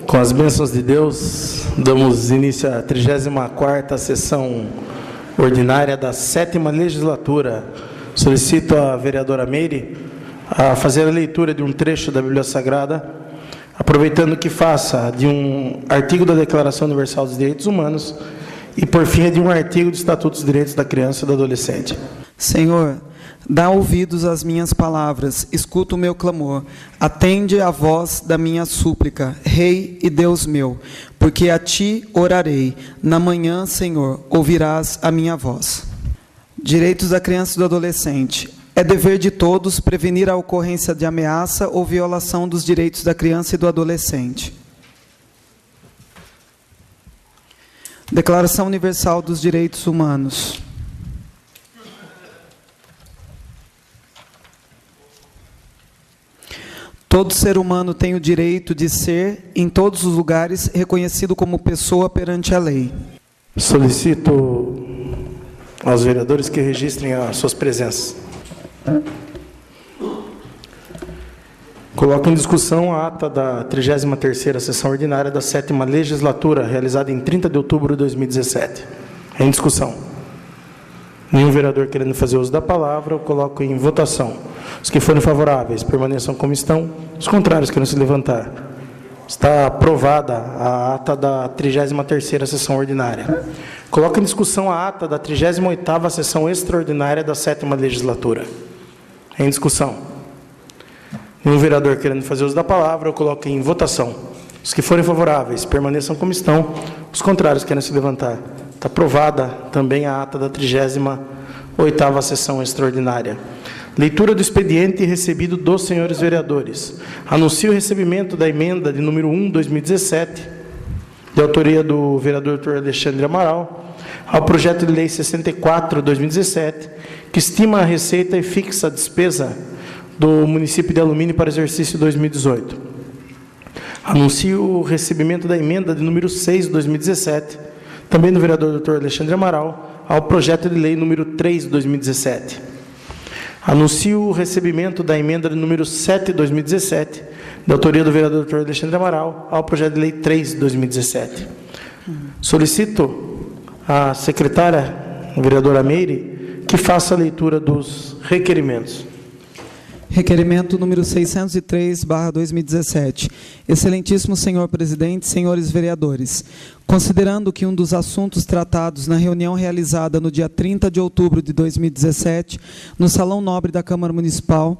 Com as bênçãos de Deus, damos início à 34ª sessão ordinária da 7ª legislatura. Solicito a vereadora Meire a fazer a leitura de um trecho da Bíblia Sagrada, aproveitando que faça de um artigo da Declaração Universal dos Direitos Humanos e, por fim, de um artigo do Estatuto dos Direitos da Criança e do Adolescente. Senhor, dá ouvidos às minhas palavras, escuta o meu clamor, atende à voz da minha súplica, Rei e Deus meu, porque a Ti orarei. Na manhã, Senhor, ouvirás a minha voz. Direitos da criança e do adolescente. É dever de todos prevenir a ocorrência de ameaça ou violação dos direitos da criança e do adolescente. Declaração Universal dos Direitos Humanos. Todo ser humano tem o direito de ser, em todos os lugares, reconhecido como pessoa perante a lei. Solicito aos vereadores que registrem as suas presenças. Coloco em discussão a ata da 33ª sessão ordinária da 7ª legislatura, realizada em 30 de outubro de 2017. Em discussão. Nenhum vereador querendo fazer uso da palavra, eu coloco em votação. Os que forem favoráveis, permaneçam como estão. Os contrários, querem se levantar. Está aprovada a ata da 33ª sessão ordinária. Coloco em discussão a ata da 38ª sessão extraordinária da 7ª legislatura. Em discussão. Nenhum vereador querendo fazer uso da palavra, eu coloco em votação. Os que forem favoráveis, permaneçam como estão. Os contrários, querem se levantar. Está aprovada também a ata da 38ª sessão extraordinária. Leitura do expediente recebido dos senhores vereadores. Anuncio o recebimento da emenda de número 1/2017, de autoria do vereador Dr. Alexandre Amaral, ao projeto de lei 64/2017, que estima a receita e fixa a despesa do município de Alumínio para o exercício 2018. Anuncio o recebimento da emenda de número 6/2017, também do vereador Dr. Alexandre Amaral, ao projeto de lei número 3/2017. Anuncio o recebimento da emenda de número 7/2017, da autoria do vereador Dr. Alexandre Amaral, ao projeto de lei 3/2017. Solicito à secretária, a vereadora Meire, que faça a leitura dos requerimentos. Requerimento número 603/2017. Excelentíssimo senhor presidente, senhores vereadores, considerando que um dos assuntos tratados na reunião realizada no dia 30 de outubro de 2017, no Salão Nobre da Câmara Municipal,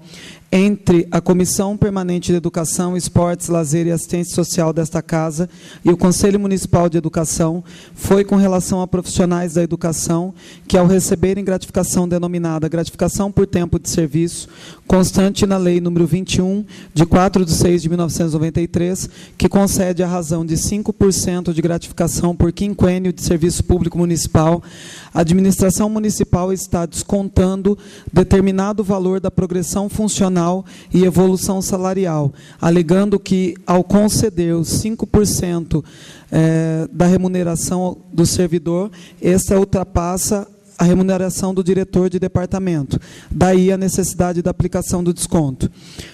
entre a Comissão Permanente de Educação, Esportes, Lazer e Assistência Social desta Casa e o Conselho Municipal de Educação, foi com relação a profissionais da educação que, ao receberem gratificação denominada gratificação por tempo de serviço, constante na Lei número 21, de 4/6/1993, que concede a razão de 5% de gratificação por quinquênio de serviço público municipal, a administração municipal está descontando determinado valor da progressão funcional e evolução salarial, alegando que, ao conceder os 5% da remuneração do servidor, esta ultrapassa a remuneração do diretor de departamento. Daí a necessidade da aplicação do desconto.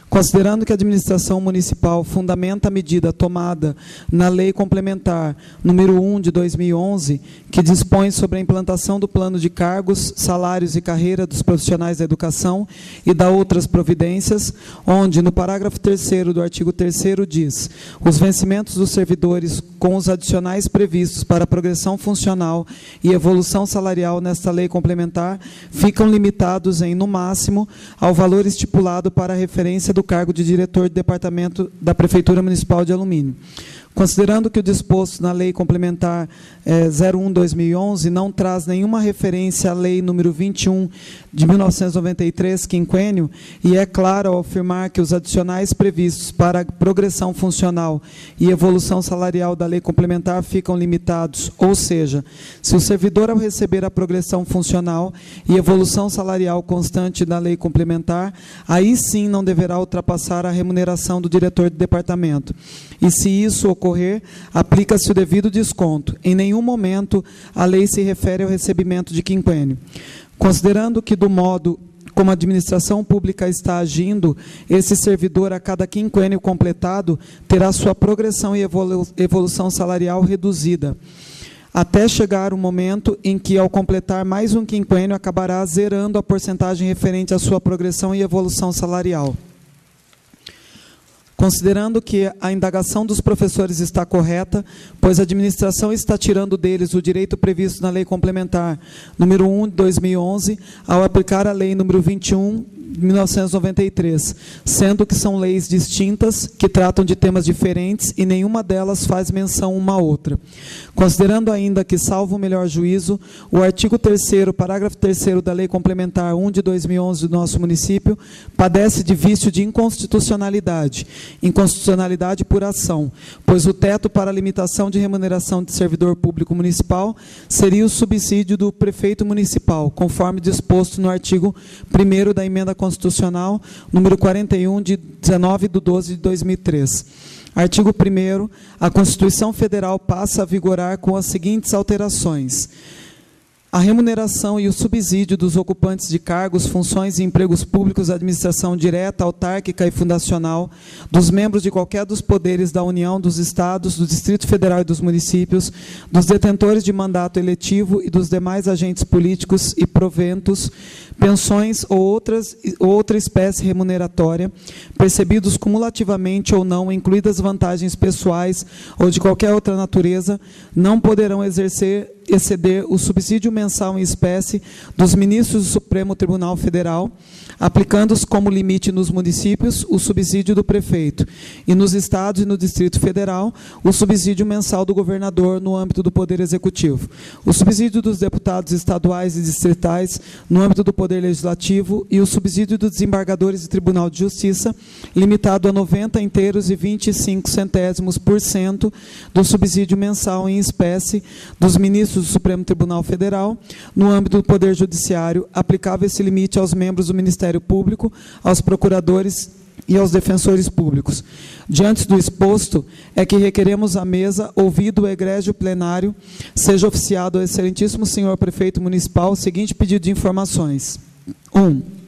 Considerando que a administração municipal fundamenta a medida tomada na Lei Complementar número 1 de 2011, que dispõe sobre a implantação do plano de cargos, salários e carreira dos profissionais da educação e da outras providências, onde, no parágrafo 3º do artigo 3º diz: os vencimentos dos servidores com os adicionais previstos para a progressão funcional e evolução salarial nesta lei complementar ficam limitados em, no máximo, ao valor estipulado para a referência do cargo de diretor de departamento da Prefeitura Municipal de Alumínio. Considerando que o disposto na Lei Complementar 01/2011 não traz nenhuma referência à Lei número 21 de 1993, quinquênio, e é claro ao afirmar que os adicionais previstos para a progressão funcional e evolução salarial da Lei Complementar ficam limitados, ou seja, se o servidor, ao receber a progressão funcional e evolução salarial constante da Lei Complementar, aí sim não deverá ultrapassar a remuneração do diretor de departamento. E se isso ocorrer, aplica-se o devido desconto. Em nenhum momento a lei se refere ao recebimento de quinquênio. Considerando que, do modo como a administração pública está agindo, esse servidor, a cada quinquênio completado, terá sua progressão e evolução salarial reduzida, até chegar o momento em que, ao completar mais um quinquênio, acabará zerando a porcentagem referente à sua progressão e evolução salarial. Considerando que a indagação dos professores está correta, pois a administração está tirando deles o direito previsto na Lei Complementar número 1 de 2011, ao aplicar a Lei número 21 de 1993, sendo que são leis distintas, que tratam de temas diferentes e nenhuma delas faz menção uma à outra. Considerando ainda que, salvo o melhor juízo, o artigo 3º, parágrafo 3º da Lei Complementar 1 de 2011 do nosso município padece de vício de inconstitucionalidade por ação, pois o teto para a limitação de remuneração de servidor público municipal seria o subsídio do prefeito municipal, conforme disposto no artigo 1º da Emenda Constitucional número 41, de 19/12/2003. Artigo 1º. A Constituição Federal passa a vigorar com as seguintes alterações: a remuneração e o subsídio dos ocupantes de cargos, funções e empregos públicos da administração direta, autárquica e fundacional, dos membros de qualquer dos poderes da União, dos Estados, do Distrito Federal e dos municípios, dos detentores de mandato eletivo e dos demais agentes políticos e proventos, pensões ou outra espécie remuneratória, percebidos cumulativamente ou não, incluídas vantagens pessoais ou de qualquer outra natureza, não poderão exceder o subsídio mensal em espécie dos ministros do Supremo Tribunal Federal, aplicando-se como limite nos municípios o subsídio do prefeito, e nos estados e no Distrito Federal o subsídio mensal do governador no âmbito do Poder Executivo, o subsídio dos deputados estaduais e distritais no âmbito do Poder Legislativo e o subsídio dos desembargadores do Tribunal de Justiça, limitado a 90 inteiros e 25% do subsídio mensal em espécie dos ministros do Supremo Tribunal Federal, no âmbito do Poder Judiciário, aplicável esse limite aos membros do Ministério Público, aos procuradores e aos defensores públicos. Diante do exposto, é que requeremos à mesa, ouvido o egrégio plenário, seja oficiado ao excelentíssimo senhor prefeito municipal o seguinte pedido de informações. 1.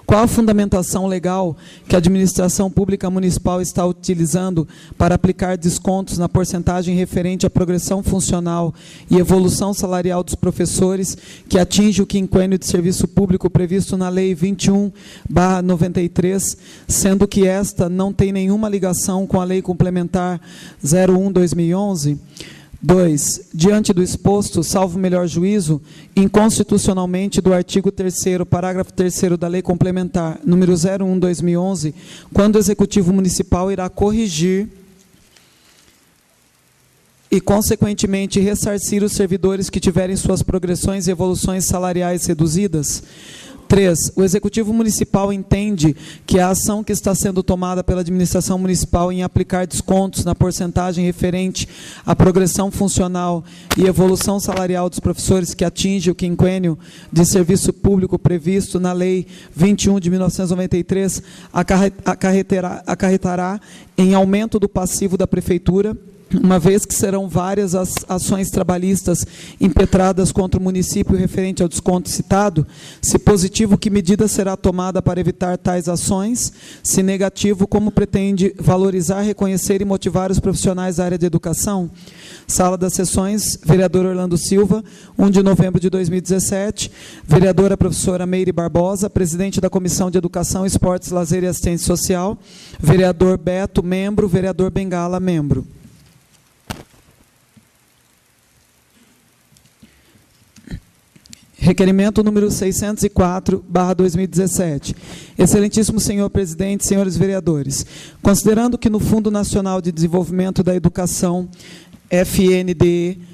Qual a fundamentação legal que a administração pública municipal está utilizando para aplicar descontos na porcentagem referente à progressão funcional e evolução salarial dos professores que atinge o quinquênio de serviço público previsto na Lei 21/93, sendo que esta não tem nenhuma ligação com a Lei Complementar 01/2011? 2. Diante do exposto, salvo melhor juízo, inconstitucionalmente do artigo 3º, parágrafo 3º da Lei Complementar número 01/2011, quando o Executivo Municipal irá corrigir e, consequentemente, ressarcir os servidores que tiverem suas progressões e evoluções salariais reduzidas? 3. O Executivo Municipal entende que a ação que está sendo tomada pela administração municipal em aplicar descontos na porcentagem referente à progressão funcional e evolução salarial dos professores que atinge o quinquênio de serviço público previsto na Lei 21 de 1993 acarretará em aumento do passivo da Prefeitura, uma vez que serão várias as ações trabalhistas impetradas contra o município referente ao desconto citado? Se positivo, que medida será tomada para evitar tais ações? Se negativo, como pretende valorizar, reconhecer e motivar os profissionais da área de educação? Sala das Sessões, vereador Orlando Silva, 1 de novembro de 2017, vereadora professora Meire Barbosa, presidente da Comissão de Educação, Esportes, Lazer e Assistência Social, vereador Beto, membro, vereador Bengala, membro. Requerimento número 604/2017. Excelentíssimo senhor presidente, senhores vereadores, considerando que no Fundo Nacional de Desenvolvimento da Educação, FNDE,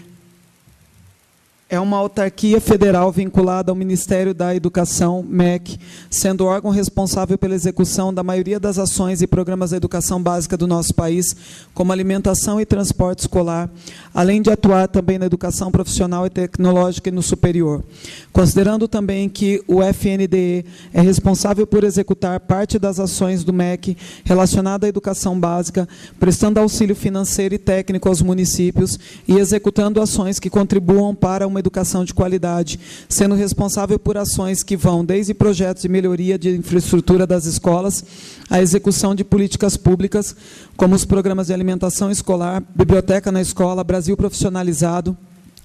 é uma autarquia federal vinculada ao Ministério da Educação, MEC, sendo órgão responsável pela execução da maioria das ações e programas da educação básica do nosso país, como alimentação e transporte escolar, além de atuar também na educação profissional e tecnológica e no superior. Considerando também que o FNDE é responsável por executar parte das ações do MEC relacionada à educação básica, prestando auxílio financeiro e técnico aos municípios e executando ações que contribuam para uma uma educação de qualidade, sendo responsável por ações que vão desde projetos de melhoria de infraestrutura das escolas, à execução de políticas públicas, como os programas de alimentação escolar, Biblioteca na Escola, Brasil Profissionalizado,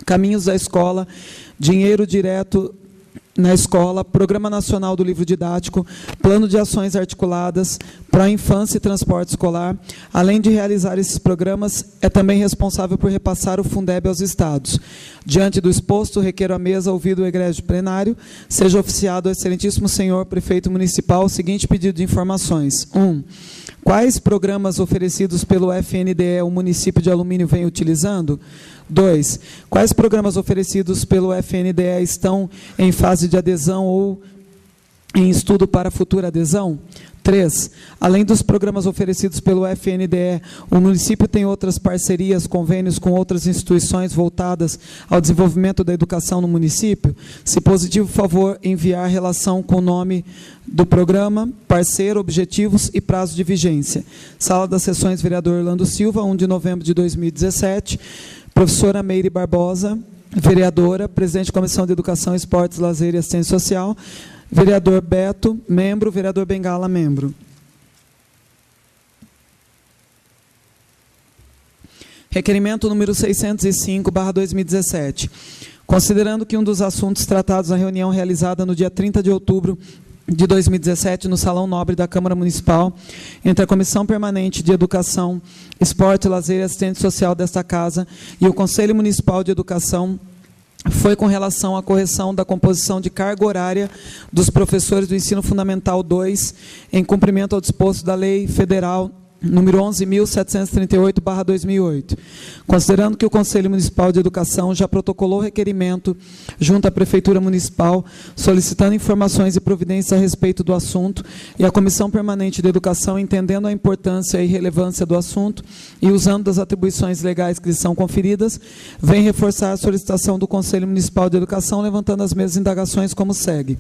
Caminhos da Escola, Dinheiro Direto na Escola, Programa Nacional do Livro Didático, Plano de Ações Articuladas, Pró-Infância e Transporte Escolar. Além de realizar esses programas, é também responsável por repassar o Fundeb aos estados. Diante do exposto, requeiro à mesa, ouvido o egrégio plenário, seja oficiado ao excelentíssimo senhor prefeito municipal o seguinte pedido de informações. 1. Quais programas oferecidos pelo FNDE o município de Alumínio vem utilizando? 2. Quais programas oferecidos pelo FNDE estão em fase de adesão ou em estudo para futura adesão? 3. Além dos programas oferecidos pelo FNDE, o município tem outras parcerias, convênios com outras instituições voltadas ao desenvolvimento da educação no município? Se positivo, por favor, enviar relação com o nome do programa, parceiro, objetivos e prazo de vigência. Sala das Sessões, vereador Orlando Silva, 1 de novembro de 2017. Professora Meire Barbosa, vereadora, presidente da Comissão de Educação, Esportes, Lazer e Assistência Social. Vereador Beto, membro. Vereador Bengala, membro. Requerimento número 605/2017. Considerando que um dos assuntos tratados na reunião realizada no dia 30 de outubro de 2017, no Salão Nobre da Câmara Municipal, entre a Comissão Permanente de Educação, Esporte, Lazer e Assistência Social desta Casa e o Conselho Municipal de Educação, foi com relação à correção da composição de carga horária dos professores do Ensino Fundamental 2, em cumprimento ao disposto da Lei Federal número 11.738/2008. Considerando que o Conselho Municipal de Educação já protocolou requerimento junto à Prefeitura Municipal, solicitando informações e providências a respeito do assunto, e a Comissão Permanente de Educação, entendendo a importância e relevância do assunto e usando das atribuições legais que lhes são conferidas, vem reforçar a solicitação do Conselho Municipal de Educação, levantando as mesmas indagações como segue.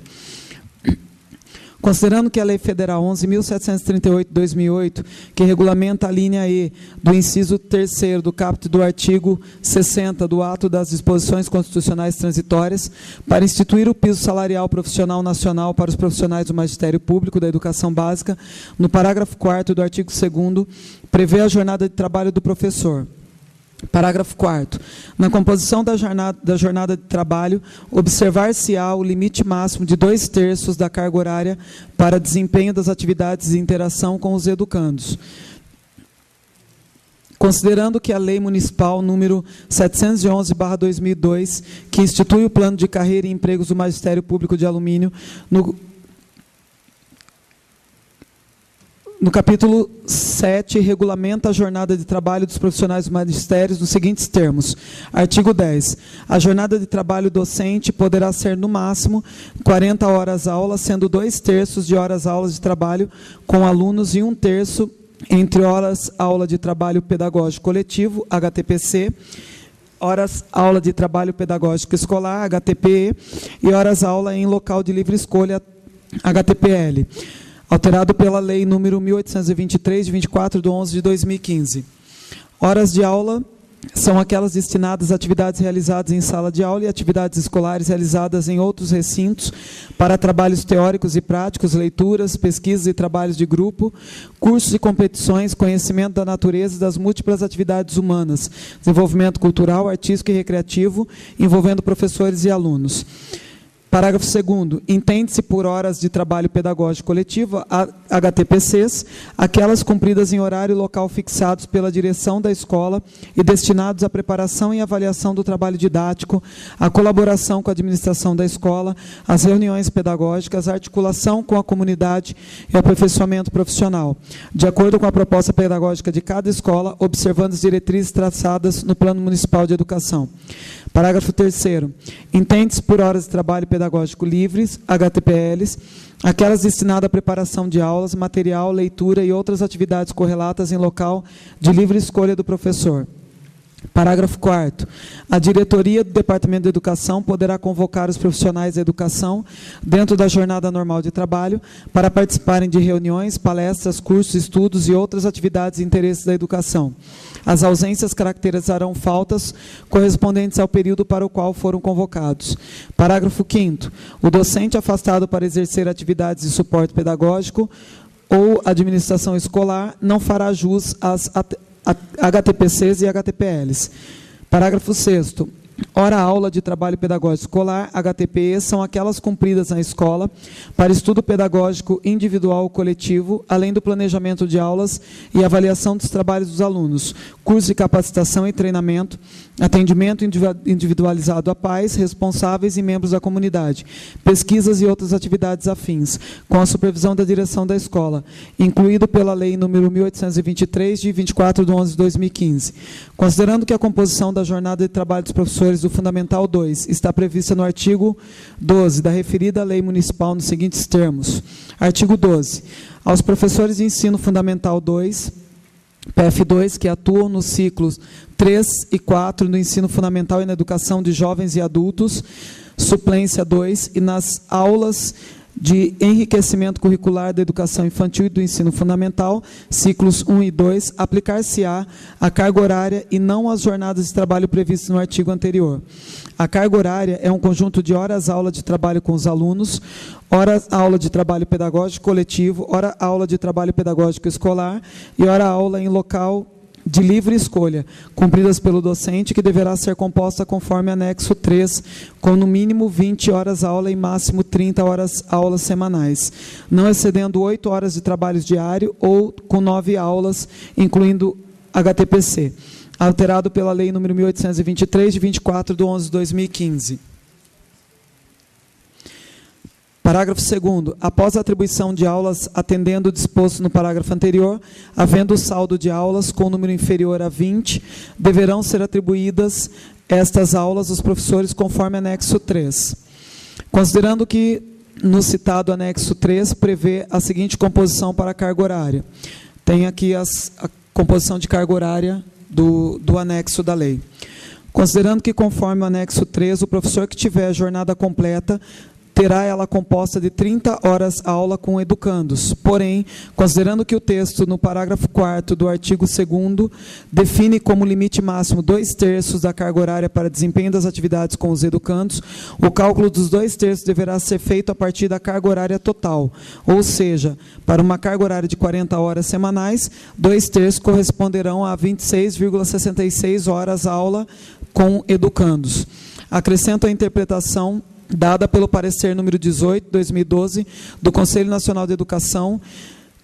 Considerando que a Lei Federal 11.738/2008, que regulamenta a linha E do inciso 3º do caput do artigo 60 do ato das disposições constitucionais transitórias, para instituir o piso salarial profissional nacional para os profissionais do magistério público da educação básica, no parágrafo 4º do artigo 2º, prevê a jornada de trabalho do professor. Parágrafo 4º. Na composição da jornada de trabalho, observar-se-á o limite máximo de 2/3 da carga horária para desempenho das atividades de interação com os educandos. Considerando que a Lei Municipal número 711/2002, que institui o Plano de Carreira e Empregos do Magistério Público de Alumínio, no capítulo 7, regulamenta a jornada de trabalho dos profissionais do magistério nos seguintes termos. Artigo 10. A jornada de trabalho docente poderá ser, no máximo, 40 horas aula, sendo 2/3 de horas aulas de trabalho com alunos e 1/3 entre horas aula de trabalho pedagógico coletivo, HTPC, horas aula de trabalho pedagógico escolar, HTPE, e horas aula em local de livre escolha, HTPL. Alterado pela Lei número 1823, de 24/11/2015. Horas de aula são aquelas destinadas a atividades realizadas em sala de aula e atividades escolares realizadas em outros recintos para trabalhos teóricos e práticos, leituras, pesquisas e trabalhos de grupo, cursos e competições, conhecimento da natureza e das múltiplas atividades humanas, desenvolvimento cultural, artístico e recreativo, envolvendo professores e alunos. Parágrafo 2º. Entende-se por horas de trabalho pedagógico coletivo, HTPCs, aquelas cumpridas em horário e local fixados pela direção da escola e destinados à preparação e avaliação do trabalho didático, à colaboração com a administração da escola, às reuniões pedagógicas, à articulação com a comunidade e ao aperfeiçoamento profissional, de acordo com a proposta pedagógica de cada escola, observando as diretrizes traçadas no Plano Municipal de Educação. Parágrafo 3º. Entende-se por horas de trabalho pedagógico livres, HTPLs, aquelas destinadas à preparação de aulas, material, leitura e outras atividades correlatas em local de livre escolha do professor. Parágrafo 4º. A diretoria do Departamento de Educação poderá convocar os profissionais da educação dentro da jornada normal de trabalho para participarem de reuniões, palestras, cursos, estudos e outras atividades e interesses da educação. As ausências caracterizarão faltas correspondentes ao período para o qual foram convocados. Parágrafo 5º. O docente afastado para exercer atividades de suporte pedagógico ou administração escolar não fará jus às HTPCs e HTPLs. Parágrafo 6º. Hora-aula de trabalho pedagógico escolar, HTPE, são aquelas cumpridas na escola para estudo pedagógico individual ou coletivo, além do planejamento de aulas e avaliação dos trabalhos dos alunos, curso de capacitação e treinamento, atendimento individualizado a pais, responsáveis e membros da comunidade, pesquisas e outras atividades afins, com a supervisão da direção da escola, incluído pela Lei nº 1823, de 24/11/2015. Considerando que a composição da jornada de trabalho dos professores do Fundamental 2 está prevista no artigo 12 da referida lei municipal nos seguintes termos. Artigo 12. Aos professores de ensino fundamental 2, PF2, que atuam nos ciclos 3 e 4 no ensino fundamental e na educação de jovens e adultos, suplência 2, e nas aulas de enriquecimento curricular da educação infantil e do ensino fundamental, ciclos 1 e 2, aplicar-se-á a carga horária e não as jornadas de trabalho previstas no artigo anterior. A carga horária é um conjunto de horas-aula de trabalho com os alunos, hora-aula de trabalho pedagógico coletivo, hora-aula de trabalho pedagógico escolar e hora-aula em local de livre escolha, cumpridas pelo docente, que deverá ser composta conforme anexo 3, com no mínimo 20 horas aula e máximo 30 horas aulas semanais, não excedendo 8 horas de trabalho diário ou com 9 aulas, incluindo HTPC, alterado pela Lei nº 1823, de 24/11/2015. Parágrafo 2º. Após a atribuição de aulas atendendo o disposto no parágrafo anterior, havendo saldo de aulas com número inferior a 20, deverão ser atribuídas estas aulas aos professores conforme anexo 3. Considerando que no citado anexo 3 prevê a seguinte composição para a carga horária. Tem aqui a composição de carga horária do anexo da lei. Considerando que conforme o anexo 3, o professor que tiver jornada completa terá ela composta de 30 horas aula com educandos. Porém, considerando que o texto no parágrafo 4º do artigo 2º define como limite máximo 2/3 da carga horária para desempenho das atividades com os educandos, o cálculo dos 2/3 deverá ser feito a partir da carga horária total, ou seja, para uma carga horária de 40 horas semanais, 2/3 corresponderão a 26,66 horas aula com educandos. Acrescento a interpretação dada pelo parecer número 18, 2012, do Conselho Nacional de Educação,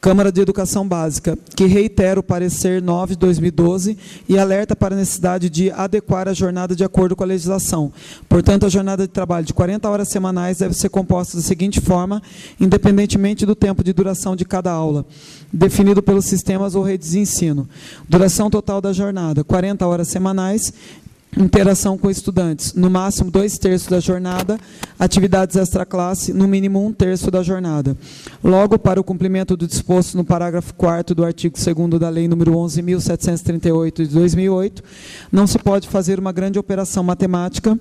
Câmara de Educação Básica, que reitera o parecer 9, 2012, e alerta para a necessidade de adequar a jornada de acordo com a legislação. Portanto, a jornada de trabalho de 40 horas semanais deve ser composta da seguinte forma, independentemente do tempo de duração de cada aula, definido pelos sistemas ou redes de ensino. Duração total da jornada, 40 horas semanais. Interação com estudantes, no máximo 2/3 da jornada, atividades extraclasse, no mínimo 1/3 da jornada. Logo, para o cumprimento do disposto no parágrafo 4º do artigo 2º da Lei nº 11.738, de 2008, não se pode fazer uma grande operação matemática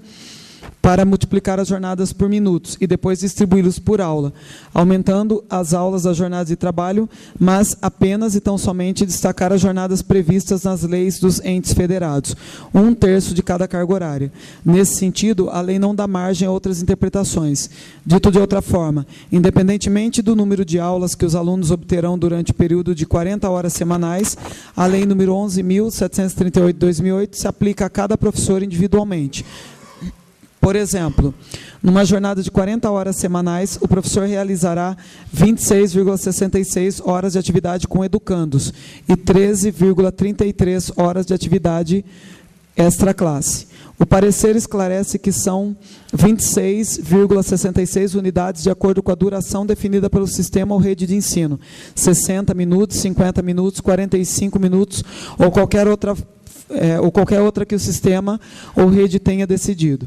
para multiplicar as jornadas por minutos e depois distribuí-los por aula, aumentando as aulas das jornadas de trabalho, mas apenas e tão somente destacar as jornadas previstas nas leis dos entes federados, 1/3 de cada carga horária. Nesse sentido, a lei não dá margem a outras interpretações. Dito de outra forma, independentemente do número de aulas que os alunos obterão durante o período de 40 horas semanais, a lei número 11.738 de 2008 se aplica a cada professor individualmente. Por exemplo, numa jornada de 40 horas semanais, o professor realizará 26,66 horas de atividade com educandos e 13,33 horas de atividade extraclasse. O parecer esclarece que são 26,66 unidades de acordo com a duração definida pelo sistema ou rede de ensino, 60 minutos, 50 minutos, 45 minutos ou qualquer outra que o sistema ou rede tenha decidido.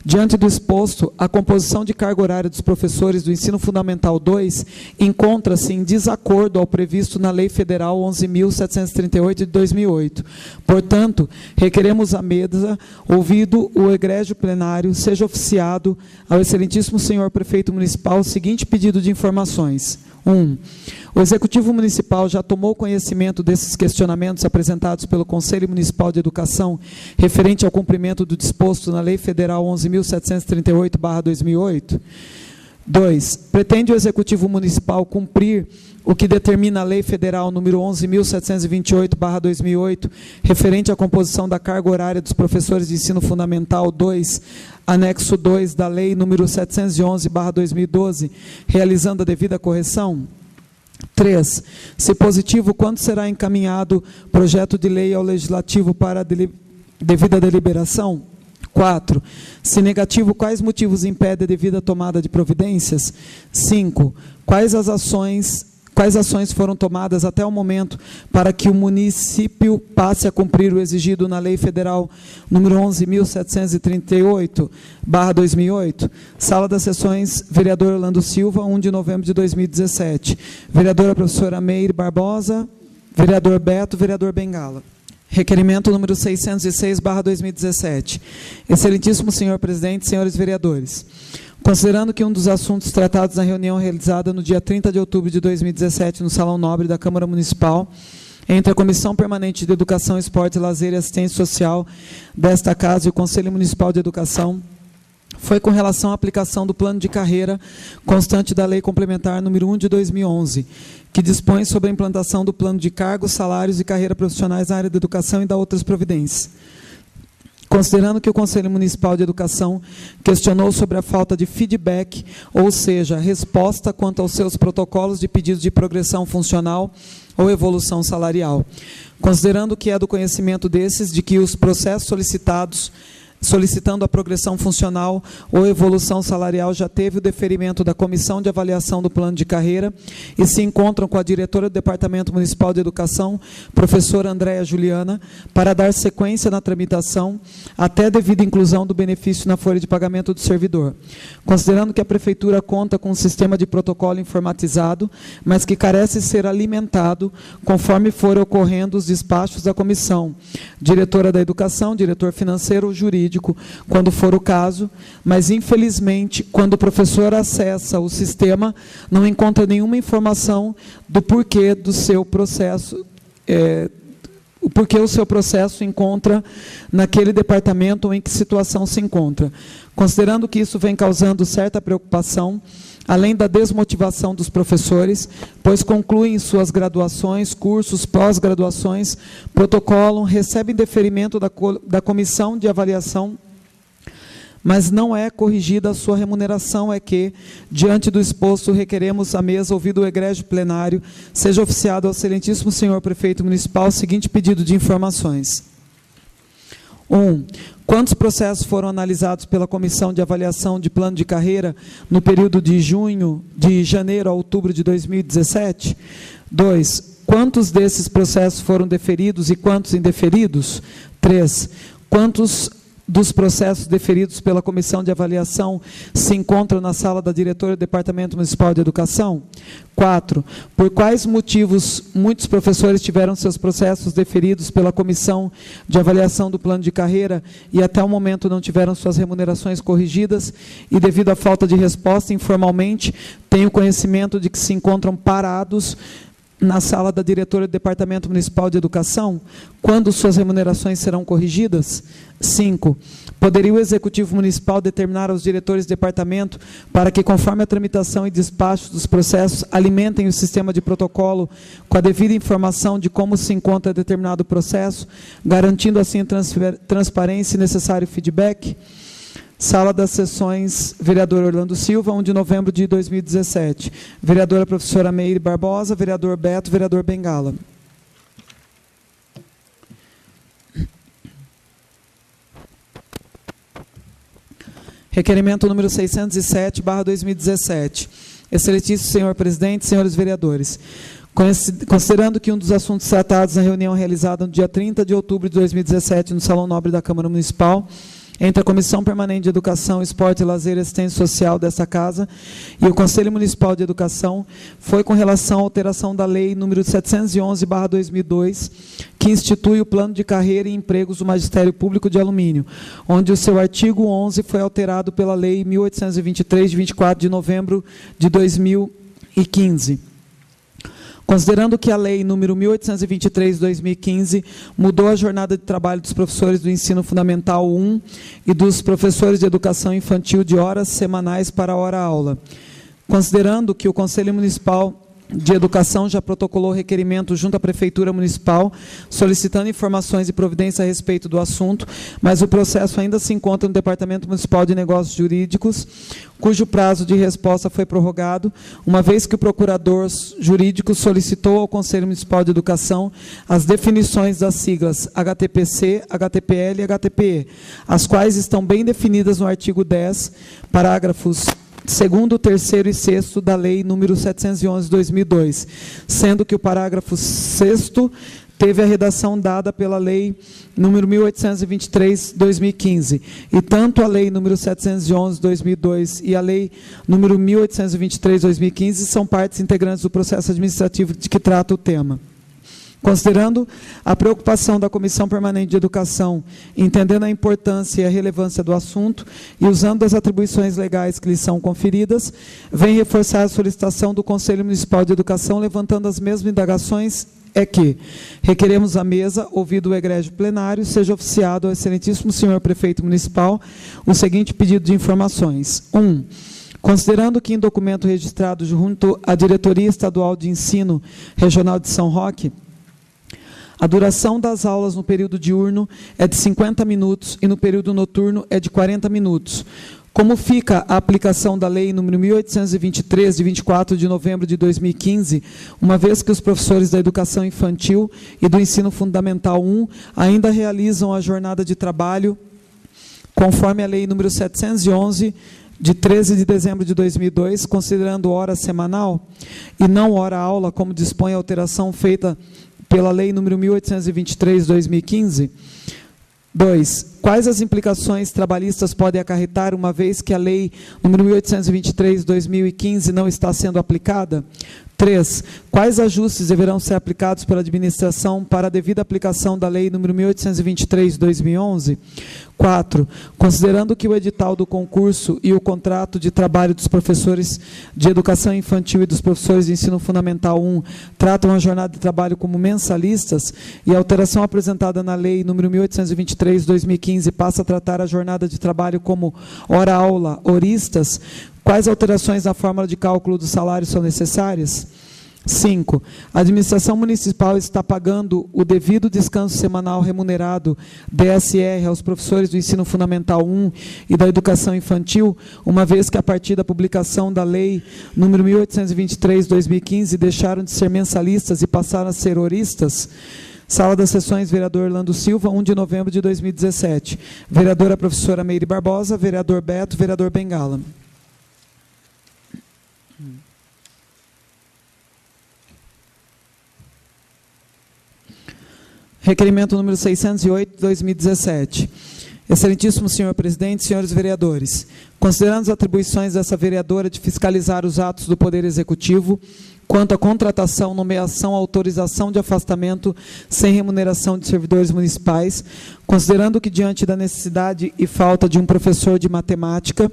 Diante do exposto, a composição de carga horária dos professores do Ensino Fundamental 2 encontra-se em desacordo ao previsto na Lei Federal 11.738 de 2008. Portanto, requeremos à mesa, ouvido o egrégio plenário, seja oficiado ao excelentíssimo senhor prefeito municipal o seguinte pedido de informações. 1. O Executivo Municipal já tomou conhecimento desses questionamentos apresentados pelo Conselho Municipal de Educação referente ao cumprimento do disposto na Lei Federal 11.738/2008? 2. Pretende o Executivo Municipal cumprir o que determina a Lei Federal número 11.728/2008, referente à composição da carga horária dos professores de ensino fundamental 2, anexo 2 da Lei número 711/2012, realizando a devida correção? 3. Se positivo, quando será encaminhado projeto de lei ao Legislativo para devida deliberação? 4. Se negativo, quais motivos impedem a devida tomada de providências? 5. Quais ações foram tomadas até o momento para que o município passe a cumprir o exigido na Lei Federal número 11.738/2008? Sala das Sessões, vereador Orlando Silva, 1 de novembro de 2017. Vereadora professora Meire Barbosa, vereador Beto, vereador Bengala. Requerimento número 606/2017. Excelentíssimo senhor presidente, senhores vereadores, considerando que um dos assuntos tratados na reunião realizada no dia 30 de outubro de 2017 no Salão Nobre da Câmara Municipal, entre a Comissão Permanente de Educação, Esporte, Lazer e Assistência Social desta Casa e o Conselho Municipal de Educação, foi com relação à aplicação do plano de carreira constante da Lei Complementar número 1 de 2011, que dispõe sobre a implantação do plano de cargos, salários e carreira profissionais na área da educação e da outras providências. Considerando que o Conselho Municipal de Educação questionou sobre a falta de feedback, ou seja, resposta quanto aos seus protocolos de pedido de progressão funcional ou evolução salarial. Considerando que é do conhecimento desses de que os processos solicitando a progressão funcional ou evolução salarial já teve o deferimento da Comissão de Avaliação do Plano de Carreira e se encontram com a diretora do Departamento Municipal de Educação, professora Andréa Juliana, para dar sequência na tramitação até devida inclusão do benefício na folha de pagamento do servidor. Considerando que a Prefeitura conta com um sistema de protocolo informatizado, mas que carece ser alimentado conforme for ocorrendo os despachos da comissão, diretora da Educação, diretor financeiro ou jurídico, quando for o caso, mas, infelizmente, quando o professor acessa o sistema, não encontra nenhuma informação do porquê do seu processo, o porquê o seu processo encontra naquele departamento ou em que situação se encontra. Considerando que isso vem causando certa preocupação, além da desmotivação dos professores, pois concluem suas graduações, cursos, pós-graduações, protocolam, recebem deferimento da comissão de avaliação, mas não é corrigida a sua remuneração, é que, diante do exposto, requeremos à mesa, ouvido o egrégio plenário, seja oficiado ao excelentíssimo senhor prefeito municipal o seguinte pedido de informações. 1. Quantos processos foram analisados pela Comissão de Avaliação de Plano de Carreira no período de janeiro a outubro de 2017? 2. Quantos desses processos foram deferidos e quantos indeferidos? 3. Quantos dos processos deferidos pela Comissão de Avaliação se encontram na sala da diretora do Departamento Municipal de Educação? 4. Por quais motivos muitos professores tiveram seus processos deferidos pela Comissão de Avaliação do Plano de Carreira e até o momento não tiveram suas remunerações corrigidas e, devido à falta de resposta, informalmente, têm o conhecimento de que se encontram parados na sala da diretora do Departamento Municipal de Educação? Quando suas remunerações serão corrigidas? 5. Poderia o Executivo Municipal determinar aos diretores de departamento para que, conforme a tramitação e despacho dos processos, alimentem o sistema de protocolo com a devida informação de como se encontra determinado processo, garantindo assim a transparência e necessário feedback? Sala das Sessões, vereador Orlando Silva, 1 de novembro de 2017. Vereadora professora Meire Barbosa, vereador Beto, vereador Bengala. Requerimento número 607/2017. Excelentíssimo senhor presidente, senhores vereadores, considerando que um dos assuntos tratados na reunião realizada no dia 30 de outubro de 2017 no Salão Nobre da Câmara Municipal, entre a Comissão Permanente de Educação, Esporte, Lazer e Assistência Social dessa Casa e o Conselho Municipal de Educação foi com relação à alteração da Lei nº 711/2002, que institui o Plano de Carreira e Empregos do Magistério Público de Alumínio, onde o seu artigo 11 foi alterado pela Lei 1823, de 24 de novembro de 2015. Considerando que a Lei número 1823/2015 mudou a jornada de trabalho dos professores do Ensino Fundamental 1 e dos professores de Educação Infantil de horas semanais para hora-aula. Considerando que o Conselho Municipal de Educação já protocolou requerimento junto à Prefeitura Municipal, solicitando informações e providências a respeito do assunto, mas o processo ainda se encontra no Departamento Municipal de Negócios Jurídicos, cujo prazo de resposta foi prorrogado, uma vez que o procurador jurídico solicitou ao Conselho Municipal de Educação as definições das siglas HTPC, HTPL e HTPE, as quais estão bem definidas no artigo 10, parágrafos 2º, 3º e 6º da Lei número 711/2002, sendo que o parágrafo 6º teve a redação dada pela Lei número 1823/2015, e tanto a Lei número 711/2002 e a Lei número 1823/2015 são partes integrantes do processo administrativo de que trata o tema. Considerando a preocupação da Comissão Permanente de Educação, entendendo a importância e a relevância do assunto e usando as atribuições legais que lhes são conferidas, vem reforçar a solicitação do Conselho Municipal de Educação, levantando as mesmas indagações, é que requeremos à mesa, ouvido o egrégio plenário, seja oficiado ao excelentíssimo senhor Prefeito Municipal o seguinte pedido de informações. 1. Considerando que em documento registrado junto à Diretoria Estadual de Ensino Regional de São Roque, a duração das aulas no período diurno é de 50 minutos e no período noturno é de 40 minutos. Como fica a aplicação da Lei nº 1823, de 24 de novembro de 2015, uma vez que os professores da Educação Infantil e do Ensino Fundamental 1 ainda realizam a jornada de trabalho conforme a Lei nº 711, de 13 de dezembro de 2002, considerando hora semanal e não hora-aula, como dispõe a alteração feita pela Lei nº 1823/2015. 2. Quais as implicações trabalhistas podem acarretar, uma vez que a Lei nº 1823/2015 não está sendo aplicada? 3. Quais ajustes deverão ser aplicados pela administração para a devida aplicação da Lei nº 1823/2011? 4. Considerando que o edital do concurso e o contrato de trabalho dos professores de Educação Infantil e dos professores de Ensino Fundamental 1 tratam a jornada de trabalho como mensalistas e a alteração apresentada na Lei nº 1823/2015 passa a tratar a jornada de trabalho como hora-aula, horistas, quais alterações na fórmula de cálculo do salário são necessárias? 5. A administração municipal está pagando o devido descanso semanal remunerado, DSR, aos professores do Ensino Fundamental 1 e da Educação Infantil, uma vez que a partir da publicação da Lei nº 1823/2015 deixaram de ser mensalistas e passaram a ser horistas? Sala das Sessões, vereador Orlando Silva, 1 de novembro de 2017. Vereadora professora Meire Barbosa, vereador Beto, vereador Bengala. Requerimento número 608, de 2017. Excelentíssimo senhor presidente, senhores vereadores, considerando as atribuições dessa vereadora de fiscalizar os atos do Poder Executivo, quanto à contratação, nomeação, autorização de afastamento sem remuneração de servidores municipais, considerando que diante da necessidade e falta de um professor de matemática,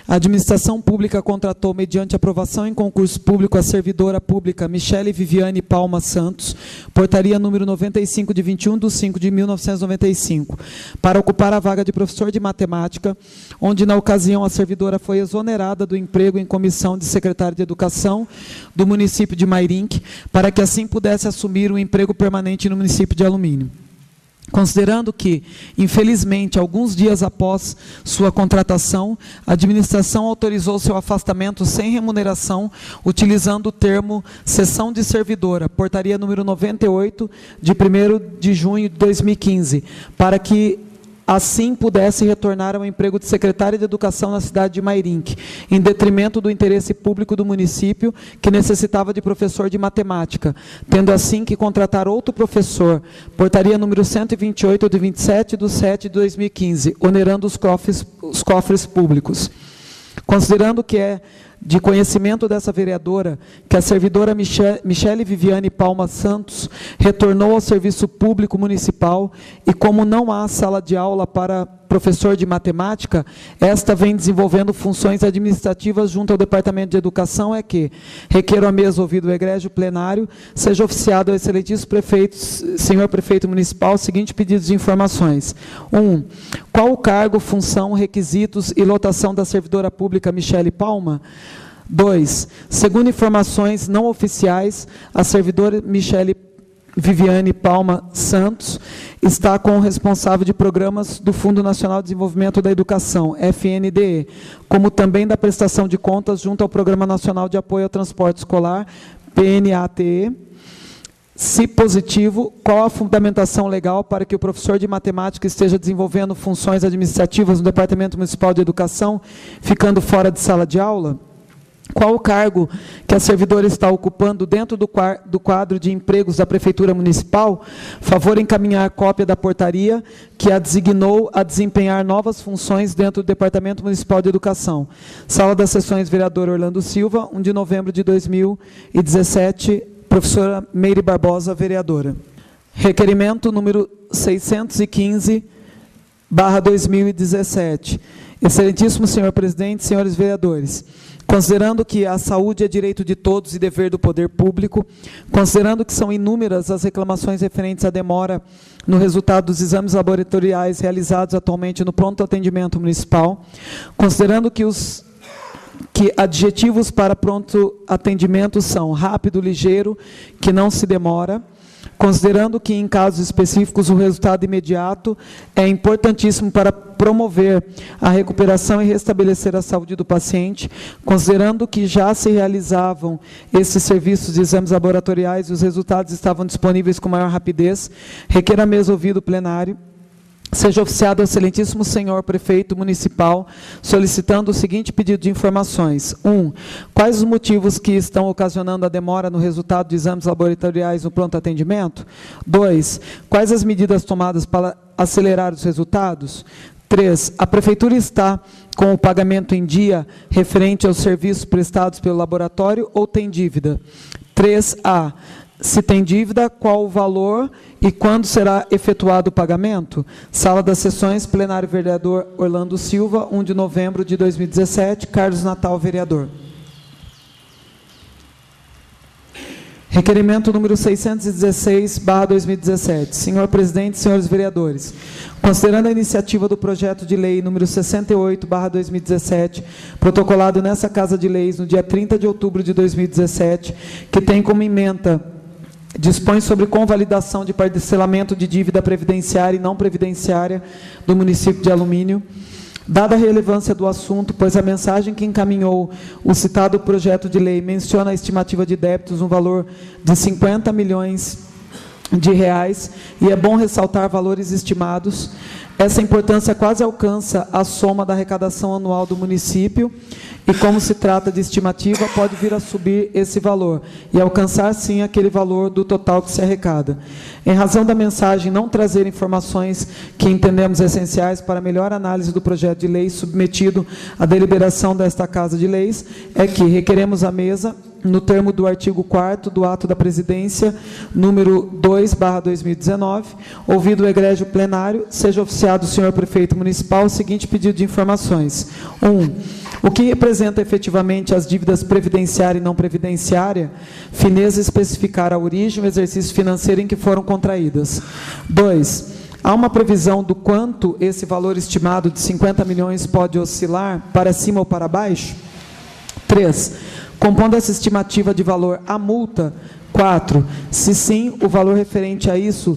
a administração pública contratou, mediante aprovação em concurso público, a servidora pública Michele Viviane Palma Santos, portaria número 95, de 21/5/1995, para ocupar a vaga de professor de matemática, onde, na ocasião, a servidora foi exonerada do emprego em comissão de secretária de Educação do município de Mairinque, para que assim pudesse assumir um emprego permanente no município de Alumínio. Considerando que, infelizmente, alguns dias após sua contratação, a administração autorizou seu afastamento sem remuneração, utilizando o termo cessão de servidora, portaria número 98, de 1º de junho de 2015, para que assim pudesse retornar ao emprego de secretária de Educação na cidade de Mairinque, em detrimento do interesse público do município, que necessitava de professor de matemática, tendo assim que contratar outro professor, portaria número 128 de 27/7/2015, onerando os cofres públicos. Considerando que é de conhecimento dessa vereadora que a servidora Michele Viviane Palma Santos retornou ao serviço público municipal e, como não há sala de aula para professor de matemática, esta vem desenvolvendo funções administrativas junto ao Departamento de Educação, é que requeiro a mesa ouvido o egrégio plenário, seja oficiado ao excelentíssimo prefeito, senhor prefeito municipal, os seguintes pedidos de informações. 1. Qual o cargo, função, requisitos e lotação da servidora pública Michele Palma? 2. Segundo informações não oficiais, a servidora Michele Viviane Palma Santos está com o responsável de programas do Fundo Nacional de Desenvolvimento da Educação, FNDE, como também da prestação de contas junto ao Programa Nacional de Apoio ao Transporte Escolar, PNATE. Se positivo, qual a fundamentação legal para que o professor de matemática esteja desenvolvendo funções administrativas no Departamento Municipal de Educação, ficando fora de sala de aula? Qual o cargo que a servidora está ocupando dentro do quadro de empregos da Prefeitura Municipal? Favor encaminhar cópia da portaria que a designou a desempenhar novas funções dentro do Departamento Municipal de Educação. Sala das Sessões, vereador Orlando Silva, 1 de novembro de 2017, professora Meire Barbosa, vereadora. Requerimento número 615/2017. Excelentíssimo senhor presidente, senhores vereadores, considerando que a saúde é direito de todos e dever do poder público, considerando que são inúmeras as reclamações referentes à demora no resultado dos exames laboratoriais realizados atualmente no pronto atendimento municipal, considerando que adjetivos para pronto atendimento são rápido, ligeiro, que não se demora, considerando que, em casos específicos, o resultado imediato é importantíssimo para promover a recuperação e restabelecer a saúde do paciente, considerando que já se realizavam esses serviços de exames laboratoriais e os resultados estavam disponíveis com maior rapidez, requer a mesa ouvido o plenário, seja oficiado ao excelentíssimo senhor prefeito municipal, solicitando o seguinte pedido de informações. 1. Quais os motivos que estão ocasionando a demora no resultado de exames laboratoriais no pronto atendimento? 2. Quais as medidas tomadas para acelerar os resultados? 3. A Prefeitura está com o pagamento em dia referente aos serviços prestados pelo laboratório ou tem dívida? 3A. Se tem dívida, qual o valor e quando será efetuado o pagamento? Sala das Sessões, plenário vereador Orlando Silva, 1 de novembro de 2017, Carlos Natal, vereador. Requerimento número 616/2017. Senhor presidente, senhores vereadores, considerando a iniciativa do projeto de lei número 68/2017, protocolado nessa Casa de Leis no dia 30 de outubro de 2017, que tem como ementa dispõe sobre convalidação de parcelamento de dívida previdenciária e não previdenciária do município de Alumínio. Dada a relevância do assunto, pois a mensagem que encaminhou o citado projeto de lei menciona a estimativa de débitos no valor de 50 milhões de reais, e é bom ressaltar valores estimados, essa importância quase alcança a soma da arrecadação anual do município, e como se trata de estimativa, pode vir a subir esse valor e alcançar, sim, aquele valor do total que se arrecada. Em razão da mensagem não trazer informações que entendemos essenciais para a melhor análise do projeto de lei submetido à deliberação desta Casa de Leis, é que requeremos à mesa, no termo do artigo 4º do ato da presidência, número 2/2019, ouvido o egrégio plenário, seja oficiado o senhor prefeito municipal o seguinte pedido de informações. 1. O que representa efetivamente as dívidas previdenciária e não previdenciária, fineza especificar a origem e o exercício financeiro em que foram contraídas. 2. Há uma previsão do quanto esse valor estimado de 50 milhões pode oscilar para cima ou para baixo? 3. Compondo essa estimativa de valor a multa. 4. Se sim, o valor referente a isso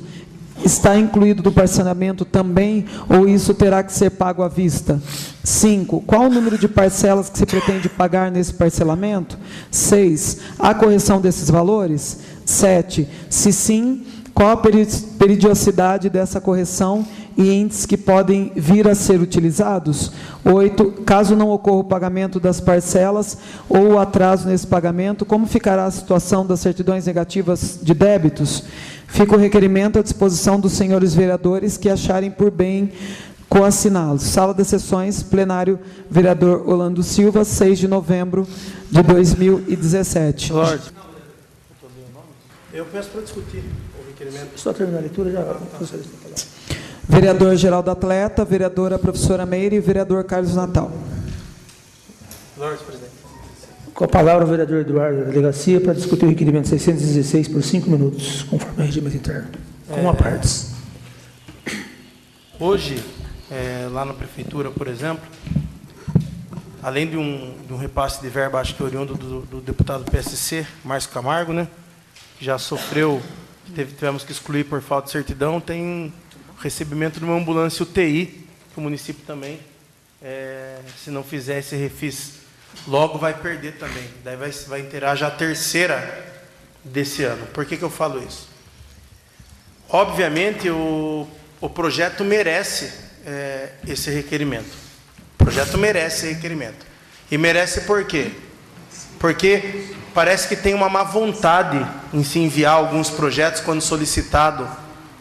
está incluído do parcelamento também, ou isso terá que ser pago à vista? 5. Qual o número de parcelas que se pretende pagar nesse parcelamento? 6. Há correção desses valores? 7. Se sim, qual a periodicidade dessa correção e entes que podem vir a ser utilizados? 8. Caso não ocorra o pagamento das parcelas ou o atraso nesse pagamento, como ficará a situação das certidões negativas de débitos? Fica o requerimento à disposição dos senhores vereadores que acharem por bem coassiná-los. Sala de sessões, plenário, vereador Orlando Silva, 6 de novembro de 2017. Lorde. Eu peço para discutir o requerimento. Só terminar a leitura, já. Vereador Geraldo Atleta, vereadora professora Meire e vereador Carlos Natal. Lorde, presidente. Com a palavra o vereador Eduardo, da delegacia, para discutir o requerimento 616 por 5 minutos, conforme o regimento interno, com a partes. Hoje, lá na prefeitura, por exemplo, além de um repasse de verba, acho que oriundo do deputado PSC, Márcio Camargo, né, que já sofreu, tivemos que excluir por falta de certidão, tem recebimento de uma ambulância UTI, que o município também, se não fizer esse refis, logo vai perder também. Daí vai inteirar já a terceira desse ano. Por que eu falo isso? Obviamente, o projeto merece esse requerimento. O projeto merece esse requerimento. E merece por quê? Porque parece que tem uma má vontade em se enviar alguns projetos quando solicitado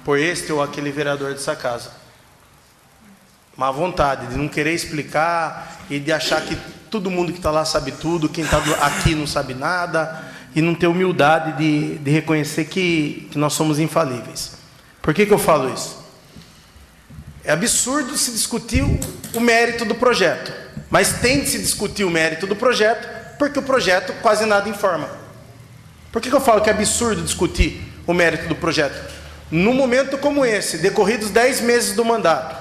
por este ou aquele vereador dessa casa. Má vontade de não querer explicar e de achar que todo mundo que está lá sabe tudo, quem está aqui não sabe nada, e não ter humildade de reconhecer que nós somos infalíveis. Por que eu falo isso? É absurdo se discutir o mérito do projeto, mas tem de se discutir o mérito do projeto, porque o projeto quase nada informa. Por que eu falo que é absurdo discutir o mérito do projeto? Num momento como esse, decorridos 10 meses do mandato,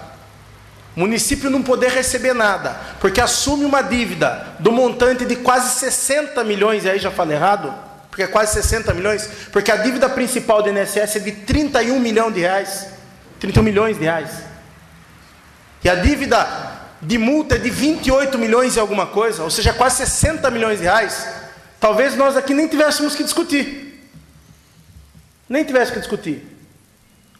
o município não poder receber nada, porque assume uma dívida do montante de quase 60 milhões, e aí já falei errado, porque é quase 60 milhões, porque a dívida principal do INSS é de 31 milhões de reais, 31 milhões de reais, e a dívida de multa é de 28 milhões e alguma coisa, ou seja, quase 60 milhões de reais, talvez nós aqui nem tivéssemos que discutir,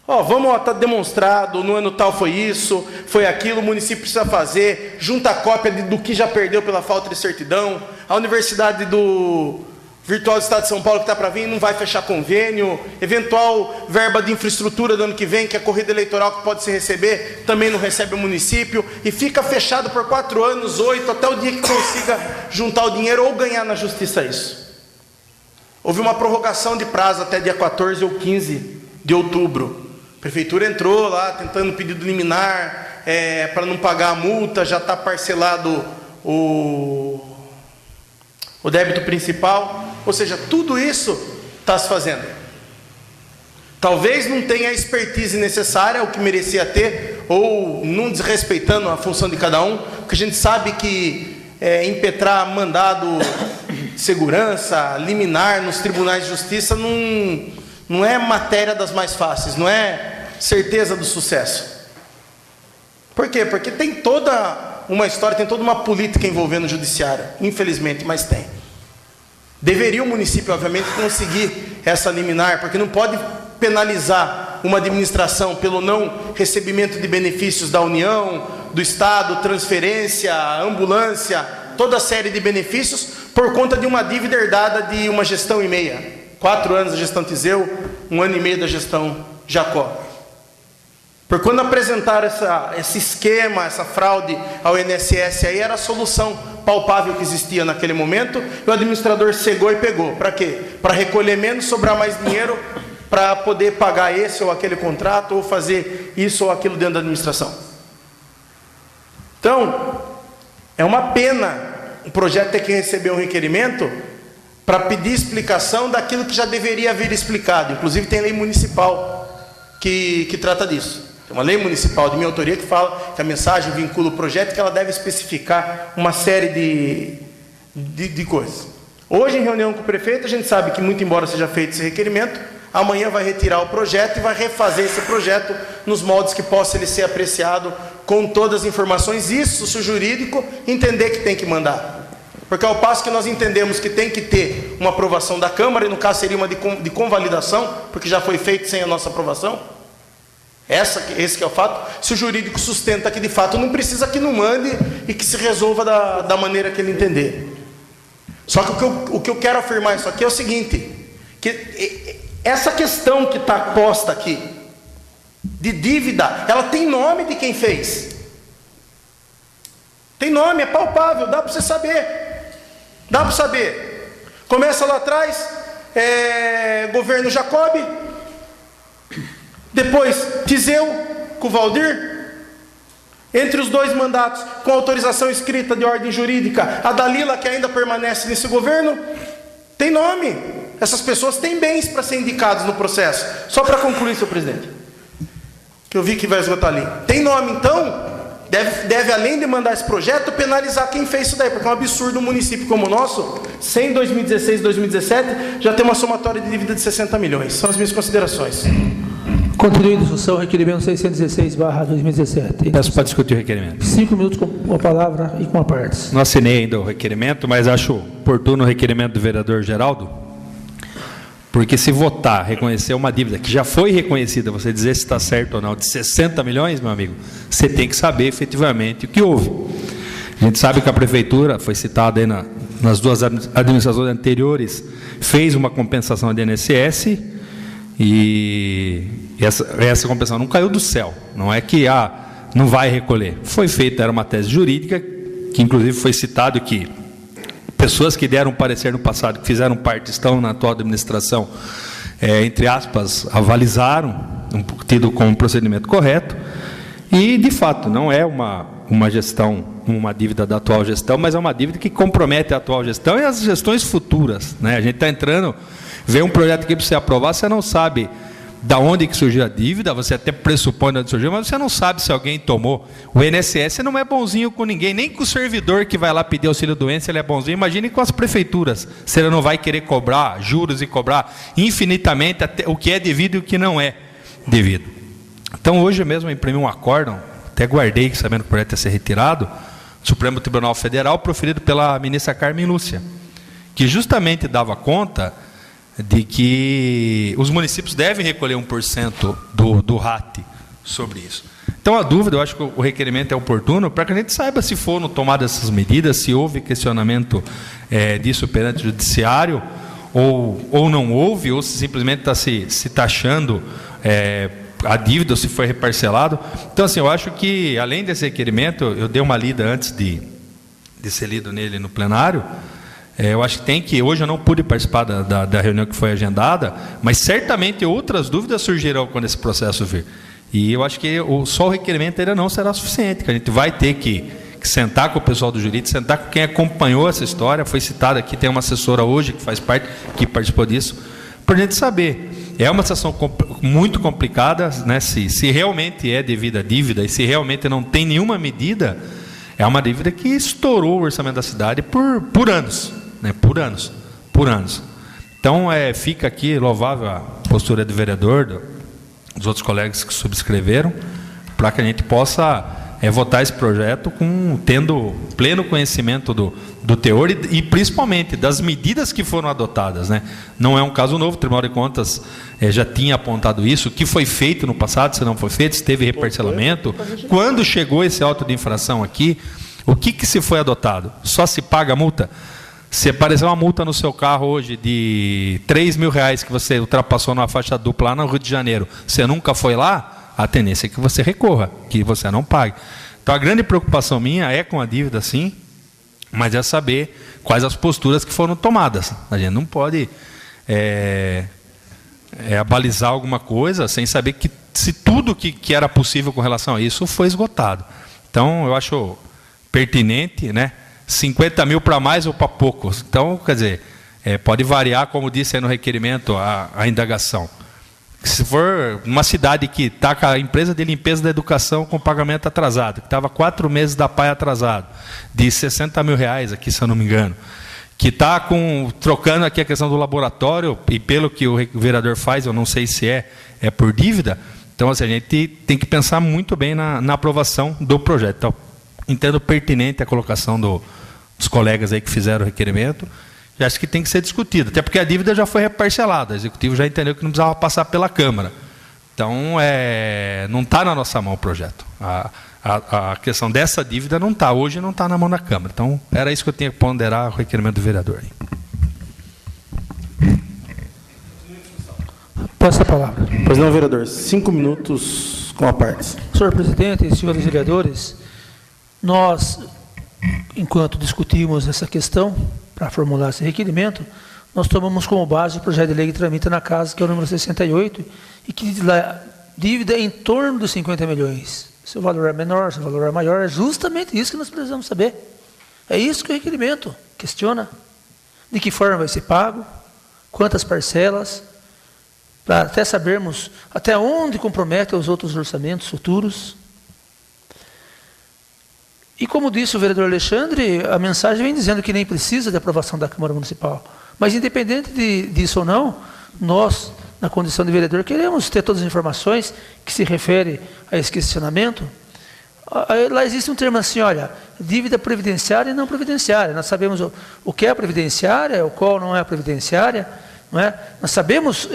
vamos, está demonstrado, no ano tal foi isso, foi aquilo, o município precisa fazer, junta a cópia do que já perdeu pela falta de certidão, a Universidade do Virtual do Estado de São Paulo que está para vir não vai fechar convênio, eventual verba de infraestrutura do ano que vem, que é a corrida eleitoral que pode se receber, também não recebe o município, e fica fechado por 4 anos, 8, até o dia que consiga juntar o dinheiro ou ganhar na justiça isso. Houve uma prorrogação de prazo até dia 14 ou 15 de outubro. A prefeitura entrou lá tentando pedido liminar para não pagar a multa, já está parcelado o débito principal, ou seja, tudo isso está se fazendo. Talvez não tenha a expertise necessária, o que merecia ter, ou não desrespeitando a função de cada um, porque a gente sabe que impetrar mandado de segurança, liminar nos tribunais de justiça não é matéria das mais fáceis, não é certeza do sucesso. Por quê? Porque tem toda uma história, tem toda uma política envolvendo o judiciário, infelizmente, mas tem. Deveria o município, obviamente, conseguir essa liminar, porque não pode penalizar uma administração pelo não recebimento de benefícios da União, do Estado, transferência, ambulância, toda a série de benefícios, por conta de uma dívida herdada de uma gestão e meia. 4 anos da gestão Tiseu, 1 ano e meio da gestão Jacó. Por quando apresentaram esse esquema, essa fraude ao INSS, aí era a solução palpável que existia naquele momento, e o administrador cegou e pegou. Para quê? Para recolher menos, sobrar mais dinheiro, para poder pagar esse ou aquele contrato, ou fazer isso ou aquilo dentro da administração. Então, é uma pena o projeto ter que receber um requerimento para pedir explicação daquilo que já deveria haver explicado. Inclusive tem lei municipal que trata disso. Tem uma lei municipal de minha autoria que fala que a mensagem vincula o projeto, que ela deve especificar uma série de coisas. Hoje, em reunião com o prefeito, a gente sabe que, muito embora seja feito esse requerimento, amanhã vai retirar o projeto e vai refazer esse projeto nos moldes que possa ele ser apreciado com todas as informações. Isso, se o jurídico entender que tem que mandar. Porque ao passo que nós entendemos que tem que ter uma aprovação da Câmara, e no caso seria uma de convalidação, porque já foi feito sem a nossa aprovação, Esse que é o fato. Se o jurídico sustenta que de fato não precisa, que não mande e que se resolva da maneira que ele entender. Só que o que eu quero afirmar isso aqui é o seguinte, que essa questão que está posta aqui, de dívida, ela tem nome de quem fez. Tem nome, é palpável, dá para você saber. Dá para saber. Começa lá atrás, governo Jacob, depois Tiseu com Valdir, entre os dois mandatos, com autorização escrita de ordem jurídica, a Dalila, que ainda permanece nesse governo, tem nome. Essas pessoas têm bens para ser indicados no processo. Só para concluir, senhor presidente, que eu vi que vai esgotar ali. Tem nome, então, deve além de mandar esse projeto, penalizar quem fez isso daí, porque é um absurdo um município como o nosso, sem 2016 e 2017, já tem uma somatória de dívida de 60 milhões. São as minhas considerações. Continue a discussão, requerimento 616/2017. Peço para discutir o requerimento. 5 minutos com a palavra e com a parte. Não assinei ainda o requerimento, mas acho oportuno o requerimento do vereador Geraldo, porque se votar, reconhecer uma dívida que já foi reconhecida, você dizer se está certo ou não, de 60 milhões, meu amigo, você tem que saber efetivamente o que houve. A gente sabe que a prefeitura, foi citada aí nas duas administrações anteriores, fez uma compensação de INSS, e essa compensação não caiu do céu, não é que não vai recolher. Foi feita, era uma tese jurídica, que inclusive foi citado que pessoas que deram parecer no passado, que fizeram parte, estão na atual administração, entre aspas, avalizaram, tido como um procedimento correto, e de fato não é uma gestão, uma dívida da atual gestão, mas é uma dívida que compromete a atual gestão e as gestões futuras, né? A gente está entrando, vê um projeto aqui para você aprovar, você não sabe da onde que surgiu a dívida, você até pressupõe de onde surgiu, mas você não sabe se alguém tomou. O INSS não é bonzinho com ninguém, nem com o servidor que vai lá pedir auxílio-doença, ele é bonzinho. Imagine com as prefeituras, se ele não vai querer cobrar juros e cobrar infinitamente até o que é devido e o que não é devido. Então, hoje mesmo eu imprimi um acórdão, até guardei, sabendo que o projeto ia ser retirado, Supremo Tribunal Federal, proferido pela ministra Carmen Lúcia, que justamente dava conta de que os municípios devem recolher 1% do RAT sobre isso. Então, a dúvida, eu acho que o requerimento é oportuno para que a gente saiba se foram tomadas essas medidas, se houve questionamento disso perante o judiciário, ou não houve, ou se simplesmente está se taxando a dívida, ou se foi reparcelado. Então, assim, eu acho que, além desse requerimento, eu dei uma lida antes de ser lido nele no plenário. Eu acho que hoje eu não pude participar da reunião que foi agendada, mas certamente outras dúvidas surgirão quando esse processo vir. E eu acho que só o requerimento ainda não será suficiente, que a gente vai ter que sentar com o pessoal do jurídico, sentar com quem acompanhou essa história. Foi citada aqui, tem uma assessora hoje que faz parte, que participou disso, para a gente saber. É uma situação muito complicada, né? Se realmente é devida a dívida e se realmente não tem nenhuma medida, é uma dívida que estourou o orçamento da cidade por anos. Né, por anos. Então, fica aqui louvável a postura do vereador, dos outros colegas que subscreveram, para que a gente possa votar esse projeto tendo pleno conhecimento do teor e principalmente das medidas que foram adotadas. Né? Não é um caso novo, o Tribunal de Contas já tinha apontado isso, o que foi feito no passado, se não foi feito, se teve reparcelamento. Quando chegou esse auto de infração aqui, o que se foi adotado? Só se paga a multa? Se aparecer uma multa no seu carro hoje de R$3.000 que você ultrapassou numa faixa dupla lá no Rio de Janeiro, você nunca foi lá, a tendência é que você recorra, que você não pague. Então, a grande preocupação minha é com a dívida, sim, mas é saber quais as posturas que foram tomadas. A gente não pode abalizar alguma coisa sem saber que se tudo que era possível com relação a isso foi esgotado. Então, eu acho pertinente, né? 50 mil para mais ou para poucos. Então, quer dizer, pode variar, como disse aí no requerimento, a indagação. Se for uma cidade que está com a empresa de limpeza da educação com pagamento atrasado, que estava 4 meses da PAI atrasado, de 60 mil reais aqui, se eu não me engano, que está trocando aqui a questão do laboratório, e pelo que o vereador faz, eu não sei se é por dívida. Então, assim, a gente tem que pensar muito bem na aprovação do projeto. Então, entendo pertinente a colocação dos colegas aí que fizeram o requerimento. Já acho que tem que ser discutido, até porque a dívida já foi reparcelada, o Executivo já entendeu que não precisava passar pela Câmara. Então, não está na nossa mão o projeto. A questão dessa dívida não está, hoje não está na mão da Câmara. Então, era isso que eu tinha que ponderar o requerimento do vereador. Passa a palavra. Pois não, vereador. 5 minutos com a parte. Senhor presidente e senhores vereadores, nós, enquanto discutimos essa questão, para formular esse requerimento, nós tomamos como base o projeto de lei que tramita na Casa, que é o número 68, e que diz lá, dívida em torno dos 50 milhões. Se o valor é menor, se o valor é maior, é justamente isso que nós precisamos saber. É isso que o requerimento questiona. De que forma vai ser pago, quantas parcelas, para até sabermos até onde compromete os outros orçamentos futuros. E como disse o vereador Alexandre, a mensagem vem dizendo que nem precisa de aprovação da Câmara Municipal. Mas independente disso ou não, nós, na condição de vereador, queremos ter todas as informações que se referem a esse questionamento. Lá existe um termo assim, olha, dívida previdenciária e não previdenciária. Nós sabemos o que é a previdenciária, o qual não é a previdenciária. Não é? Nós sabemos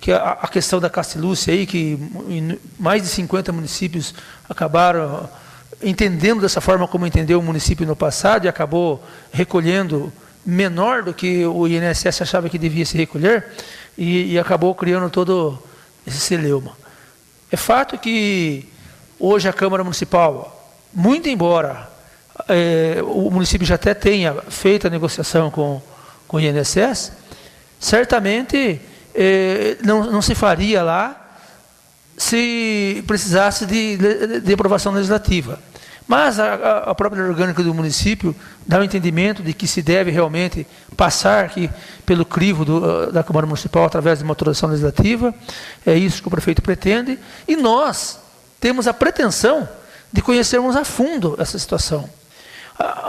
que a questão da Castelúcia, aí, que mais de 50 municípios acabaram entendendo dessa forma como entendeu o município no passado e acabou recolhendo menor do que o INSS achava que devia se recolher e acabou criando todo esse celeuma. É fato que hoje a Câmara Municipal, muito embora o município já até tenha feito a negociação com o INSS, certamente não se faria lá se precisasse de aprovação legislativa. Mas a própria orgânica do município dá o entendimento de que se deve realmente passar aqui pelo crivo da Câmara Municipal através de uma autorização legislativa. É isso que o prefeito pretende. E nós temos a pretensão de conhecermos a fundo essa situação.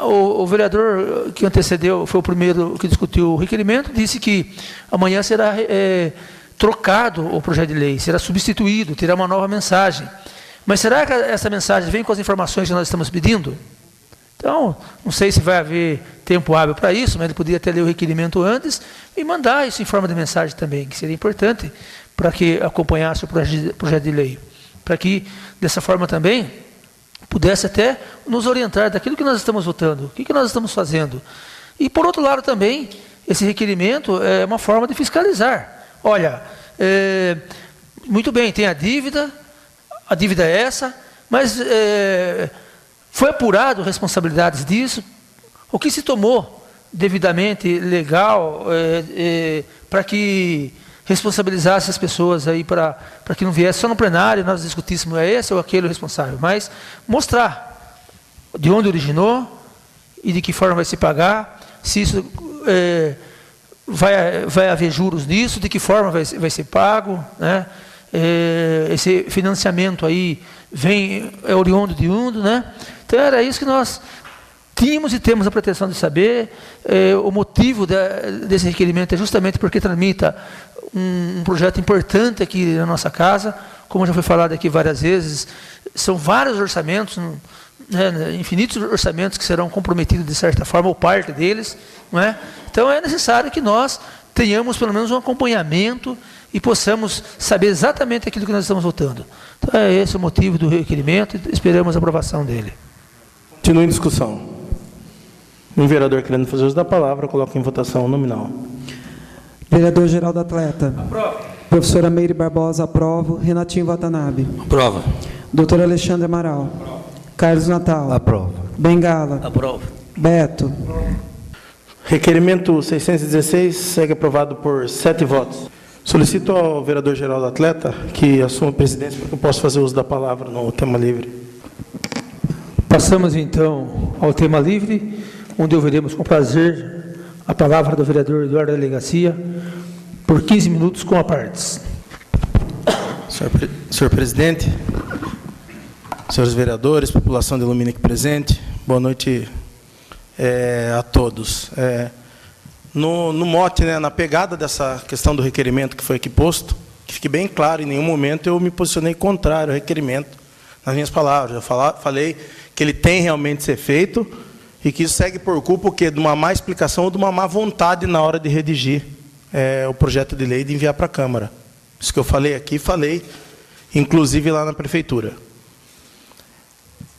O vereador que antecedeu, foi o primeiro que discutiu o requerimento, disse que amanhã será trocado o projeto de lei, será substituído, terá uma nova mensagem. Mas será que essa mensagem vem com as informações que nós estamos pedindo? Então, não sei se vai haver tempo hábil para isso, mas ele poderia até ler o requerimento antes e mandar isso em forma de mensagem também, que seria importante para que acompanhasse o projeto de lei. Para que, dessa forma também, pudesse até nos orientar daquilo que nós estamos votando, o que nós estamos fazendo. E, por outro lado, também, esse requerimento é uma forma de fiscalizar. Olha, muito bem, tem a dívida é essa, mas foi apurado responsabilidades disso, o que se tomou devidamente legal para que responsabilizasse as pessoas aí para que não viesse só no plenário, nós discutíssemos esse ou aquele responsável, mas mostrar de onde originou e de que forma vai se pagar, se isso vai haver juros nisso, de que forma vai ser pago, né? Esse financiamento aí é oriundo de onde, né? Então era isso que nós tínhamos e temos a pretensão de saber. O motivo desse requerimento é justamente porque tramita um projeto importante aqui na nossa casa, como já foi falado aqui várias vezes, são vários orçamentos, né, infinitos orçamentos que serão comprometidos de certa forma, ou parte deles, não é? Então é necessário que nós tenhamos pelo menos um acompanhamento e possamos saber exatamente aquilo que nós estamos votando. Então é esse o motivo do requerimento e esperamos a aprovação dele. Continua em discussão. Um vereador querendo fazer uso da palavra, coloca em votação nominal. Vereador Geraldo Atleta. Aprova. Professora Meire Barbosa, aprovo. Renatinho Watanabe. Aprova. Doutor Alexandre Amaral. Aprova. Carlos Natal. Aprova. Bengala. Aprova. Beto. Requerimento 616 segue aprovado por 7 votos. Solicito ao vereador Geraldo Atleta que assuma a presidência para que eu possa fazer uso da palavra no tema livre. Passamos então ao tema livre, onde ouviremos com prazer a palavra do vereador Eduardo Delegacia por 15 minutos com a partes. Senhor presidente, senhores vereadores, população de Ilumina aqui presente, boa noite a todos. No mote, né, na pegada dessa questão do requerimento que foi aqui posto, que fique bem claro, em nenhum momento eu me posicionei contrário ao requerimento, nas minhas palavras. Eu falei que ele tem realmente que ser feito e que isso segue por culpa de uma má explicação ou de uma má vontade na hora de redigir o projeto de lei e de enviar para a Câmara. Isso que eu falei aqui, falei, inclusive lá na prefeitura.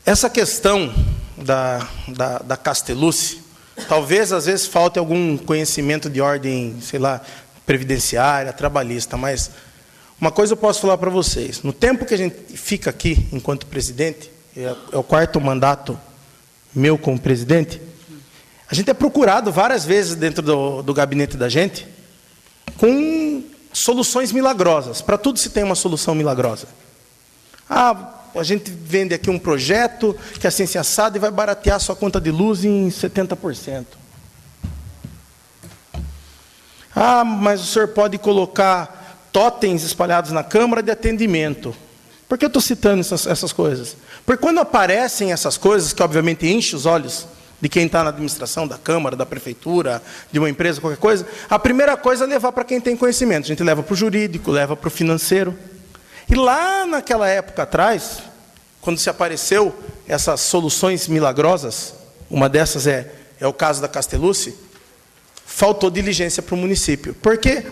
Essa questão da Castellucci, talvez às vezes falte algum conhecimento de ordem, sei lá, previdenciária, trabalhista, mas uma coisa eu posso falar para vocês. No tempo que a gente fica aqui enquanto presidente, é o 4º mandato meu como presidente, a gente é procurado várias vezes dentro do gabinete da gente com soluções milagrosas. Para tudo se tem uma solução milagrosa. A gente vende aqui um projeto que é assim assado e vai baratear a sua conta de luz em 70%. Mas o senhor pode colocar totens espalhados na Câmara de atendimento. Por que eu estou citando essas coisas? Porque quando aparecem essas coisas, que obviamente enchem os olhos de quem está na administração da Câmara, da Prefeitura, de uma empresa, qualquer coisa, a primeira coisa é levar para quem tem conhecimento. A gente leva para o jurídico, leva para o financeiro. E lá naquela época atrás, quando se apareceu essas soluções milagrosas, uma dessas é o caso da Castellucci, faltou diligência para o município. Porque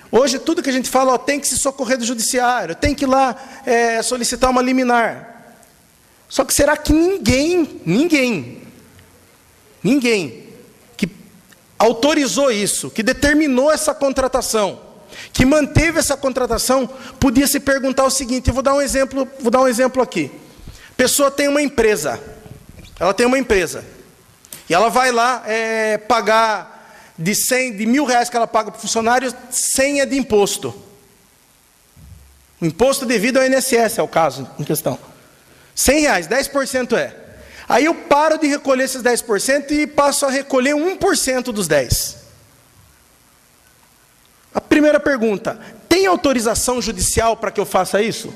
hoje tudo que a gente fala, tem que se socorrer do judiciário, tem que ir lá solicitar uma liminar. Só que será que ninguém que autorizou isso, que determinou essa contratação, que manteve essa contratação, podia se perguntar o seguinte, eu vou dar um exemplo aqui. A pessoa tem uma empresa, e ela vai lá pagar de R$1.000 que ela paga para o funcionário, 100 é de imposto. O imposto devido ao INSS é o caso em questão. R$100, 10% é. Aí eu paro de recolher esses 10% e passo a recolher 1% dos 10%. A primeira pergunta, tem autorização judicial para que eu faça isso?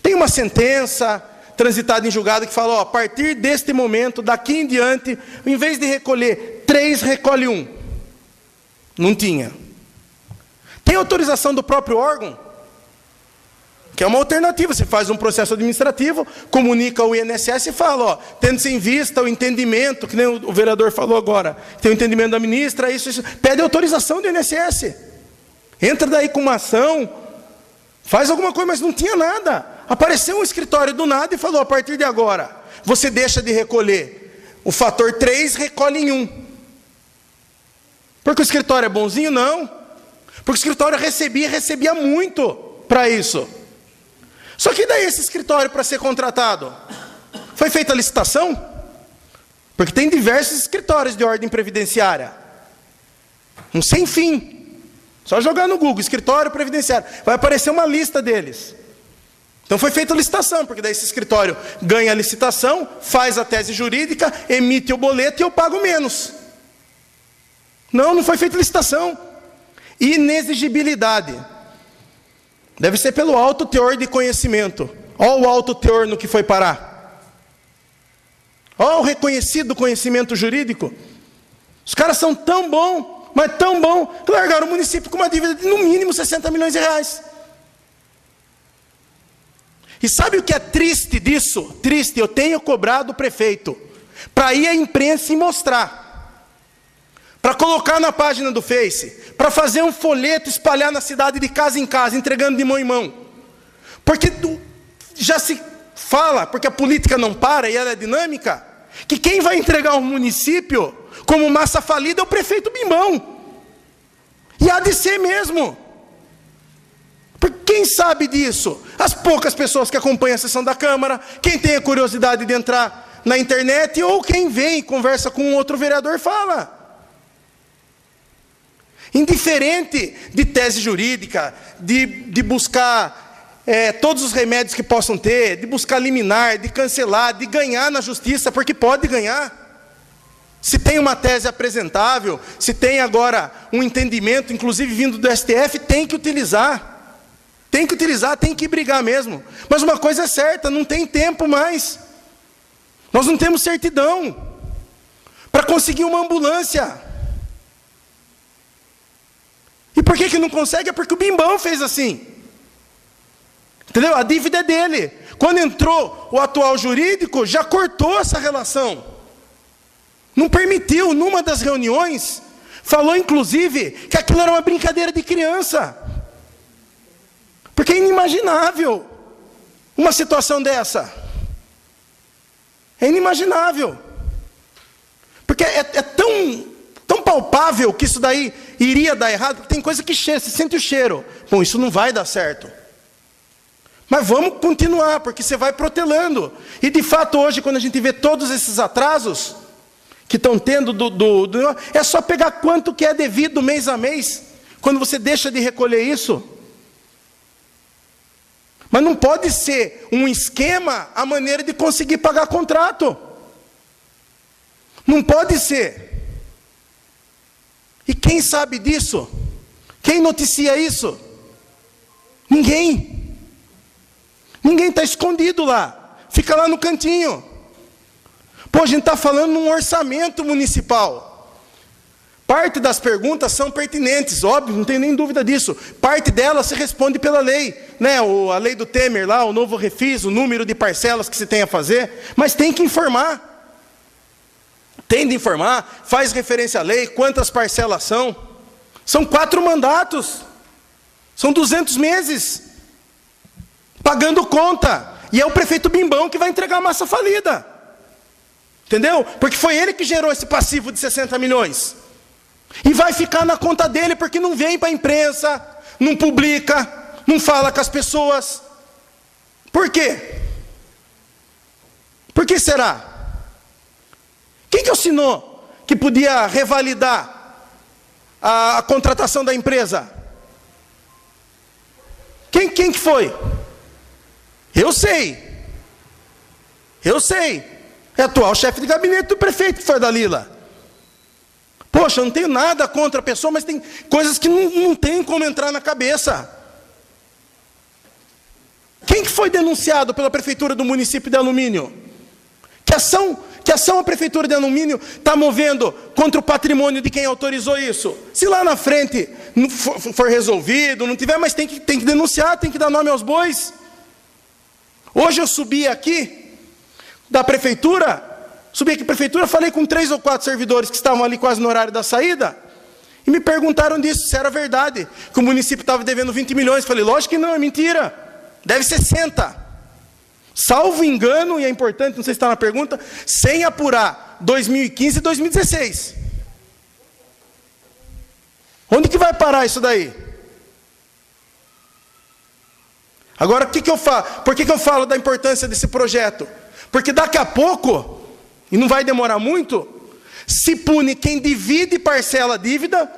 Tem uma sentença transitada em julgado que fala, a partir deste momento, daqui em diante, em vez de recolher 3, recolhe 1. Não tinha. Tem autorização do próprio órgão? Que é uma alternativa, você faz um processo administrativo, comunica ao INSS e fala, tendo-se em vista o entendimento, que nem o vereador falou agora, tem o entendimento da ministra, isso, pede autorização do INSS. Entra daí com uma ação, faz alguma coisa, mas não tinha nada. Apareceu um escritório do nada e falou, a partir de agora, você deixa de recolher o fator 3, recolhe em 1. Porque o escritório é bonzinho? Não. Porque o escritório recebia muito para isso. Só que daí esse escritório para ser contratado, foi feita a licitação? Porque tem diversos escritórios de ordem previdenciária. Um sem fim. Só jogar no Google, escritório previdenciário, vai aparecer uma lista deles. Então foi feita a licitação, porque daí esse escritório ganha a licitação, faz a tese jurídica, emite o boleto e eu pago menos. Não foi feita a licitação. Inexigibilidade. Deve ser pelo alto teor de conhecimento. Olha o alto teor no que foi parar. Olha o reconhecido conhecimento jurídico. Os caras são tão bons, mas tão bom, que largaram o município com uma dívida de no mínimo 60 milhões de reais. E sabe o que é triste disso? Triste, eu tenho cobrado o prefeito para ir à imprensa e mostrar. Para colocar na página do Face, para fazer um folheto, espalhar na cidade de casa em casa, entregando de mão em mão. Porque já se fala, porque a política não para e ela é dinâmica, que quem vai entregar um município como massa falida é o prefeito Bimbão. E há de ser mesmo. Porque quem sabe disso? As poucas pessoas que acompanham a sessão da Câmara, quem tem a curiosidade de entrar na internet, ou quem vem e conversa com um outro vereador fala. Indiferente de tese jurídica, de buscar todos os remédios que possam ter, de buscar liminar, de cancelar, de ganhar na justiça, porque pode ganhar. Se tem uma tese apresentável, se tem agora um entendimento, inclusive vindo do STF, tem que utilizar. Tem que utilizar, tem que brigar mesmo. Mas uma coisa é certa, não tem tempo mais. Nós não temos certidão para conseguir uma ambulância. E por que não consegue? É porque o Bimbão fez assim. Entendeu? A dívida é dele. Quando entrou o atual jurídico, já cortou essa relação. Não permitiu, numa das reuniões, falou inclusive que aquilo era uma brincadeira de criança. Porque é inimaginável uma situação dessa. É inimaginável. Porque é tão palpável que isso daí iria dar errado, porque tem coisa que cheira, você sente o cheiro. Bom, isso não vai dar certo. Mas vamos continuar, porque você vai protelando. E de fato hoje, quando a gente vê todos esses atrasos que estão tendo, é só pegar quanto que é devido mês a mês, quando você deixa de recolher isso. Mas não pode ser um esquema a maneira de conseguir pagar contrato. Não pode ser. E quem sabe disso? Quem noticia isso? Ninguém. Ninguém está escondido lá. Fica lá no cantinho. Pô, a gente está falando num orçamento municipal. Parte das perguntas são pertinentes, óbvio, não tenho nem dúvida disso. Parte delas se responde pela lei, né? A lei do Temer lá, o novo refis, o número de parcelas que se tem a fazer. Mas tem que informar. Tem de informar, faz referência à lei, quantas parcelas são. São 4 mandatos. São 200 meses. Pagando conta. E é o prefeito Bimbão que vai entregar a massa falida. Entendeu? Porque foi ele que gerou esse passivo de 60 milhões. E vai ficar na conta dele porque não vem para a imprensa, não publica, não fala com as pessoas. Por quê? Por que será? Quem que assinou que podia revalidar a contratação da empresa? Quem que foi? Eu sei. É o atual chefe de gabinete do prefeito que foi da Lila. Poxa, eu não tenho nada contra a pessoa, mas tem coisas que não tem como entrar na cabeça. Quem que foi denunciado pela prefeitura do município de Alumínio? Que ação a prefeitura de Alumínio está movendo contra o patrimônio de quem autorizou isso? Se lá na frente não for resolvido, não tiver, mas tem que denunciar, tem que dar nome aos bois. Hoje eu subi aqui da prefeitura, falei com 3 ou 4 servidores que estavam ali quase no horário da saída, e me perguntaram disso, se era verdade, que o município estava devendo 20 milhões. Falei, lógico que não, é mentira, deve 60. Salvo engano, e é importante, não sei se está na pergunta, sem apurar 2015 e 2016. Onde que vai parar isso daí? Agora, por que eu falo da importância desse projeto? Porque daqui a pouco, e não vai demorar muito, se pune quem divide e parcela a dívida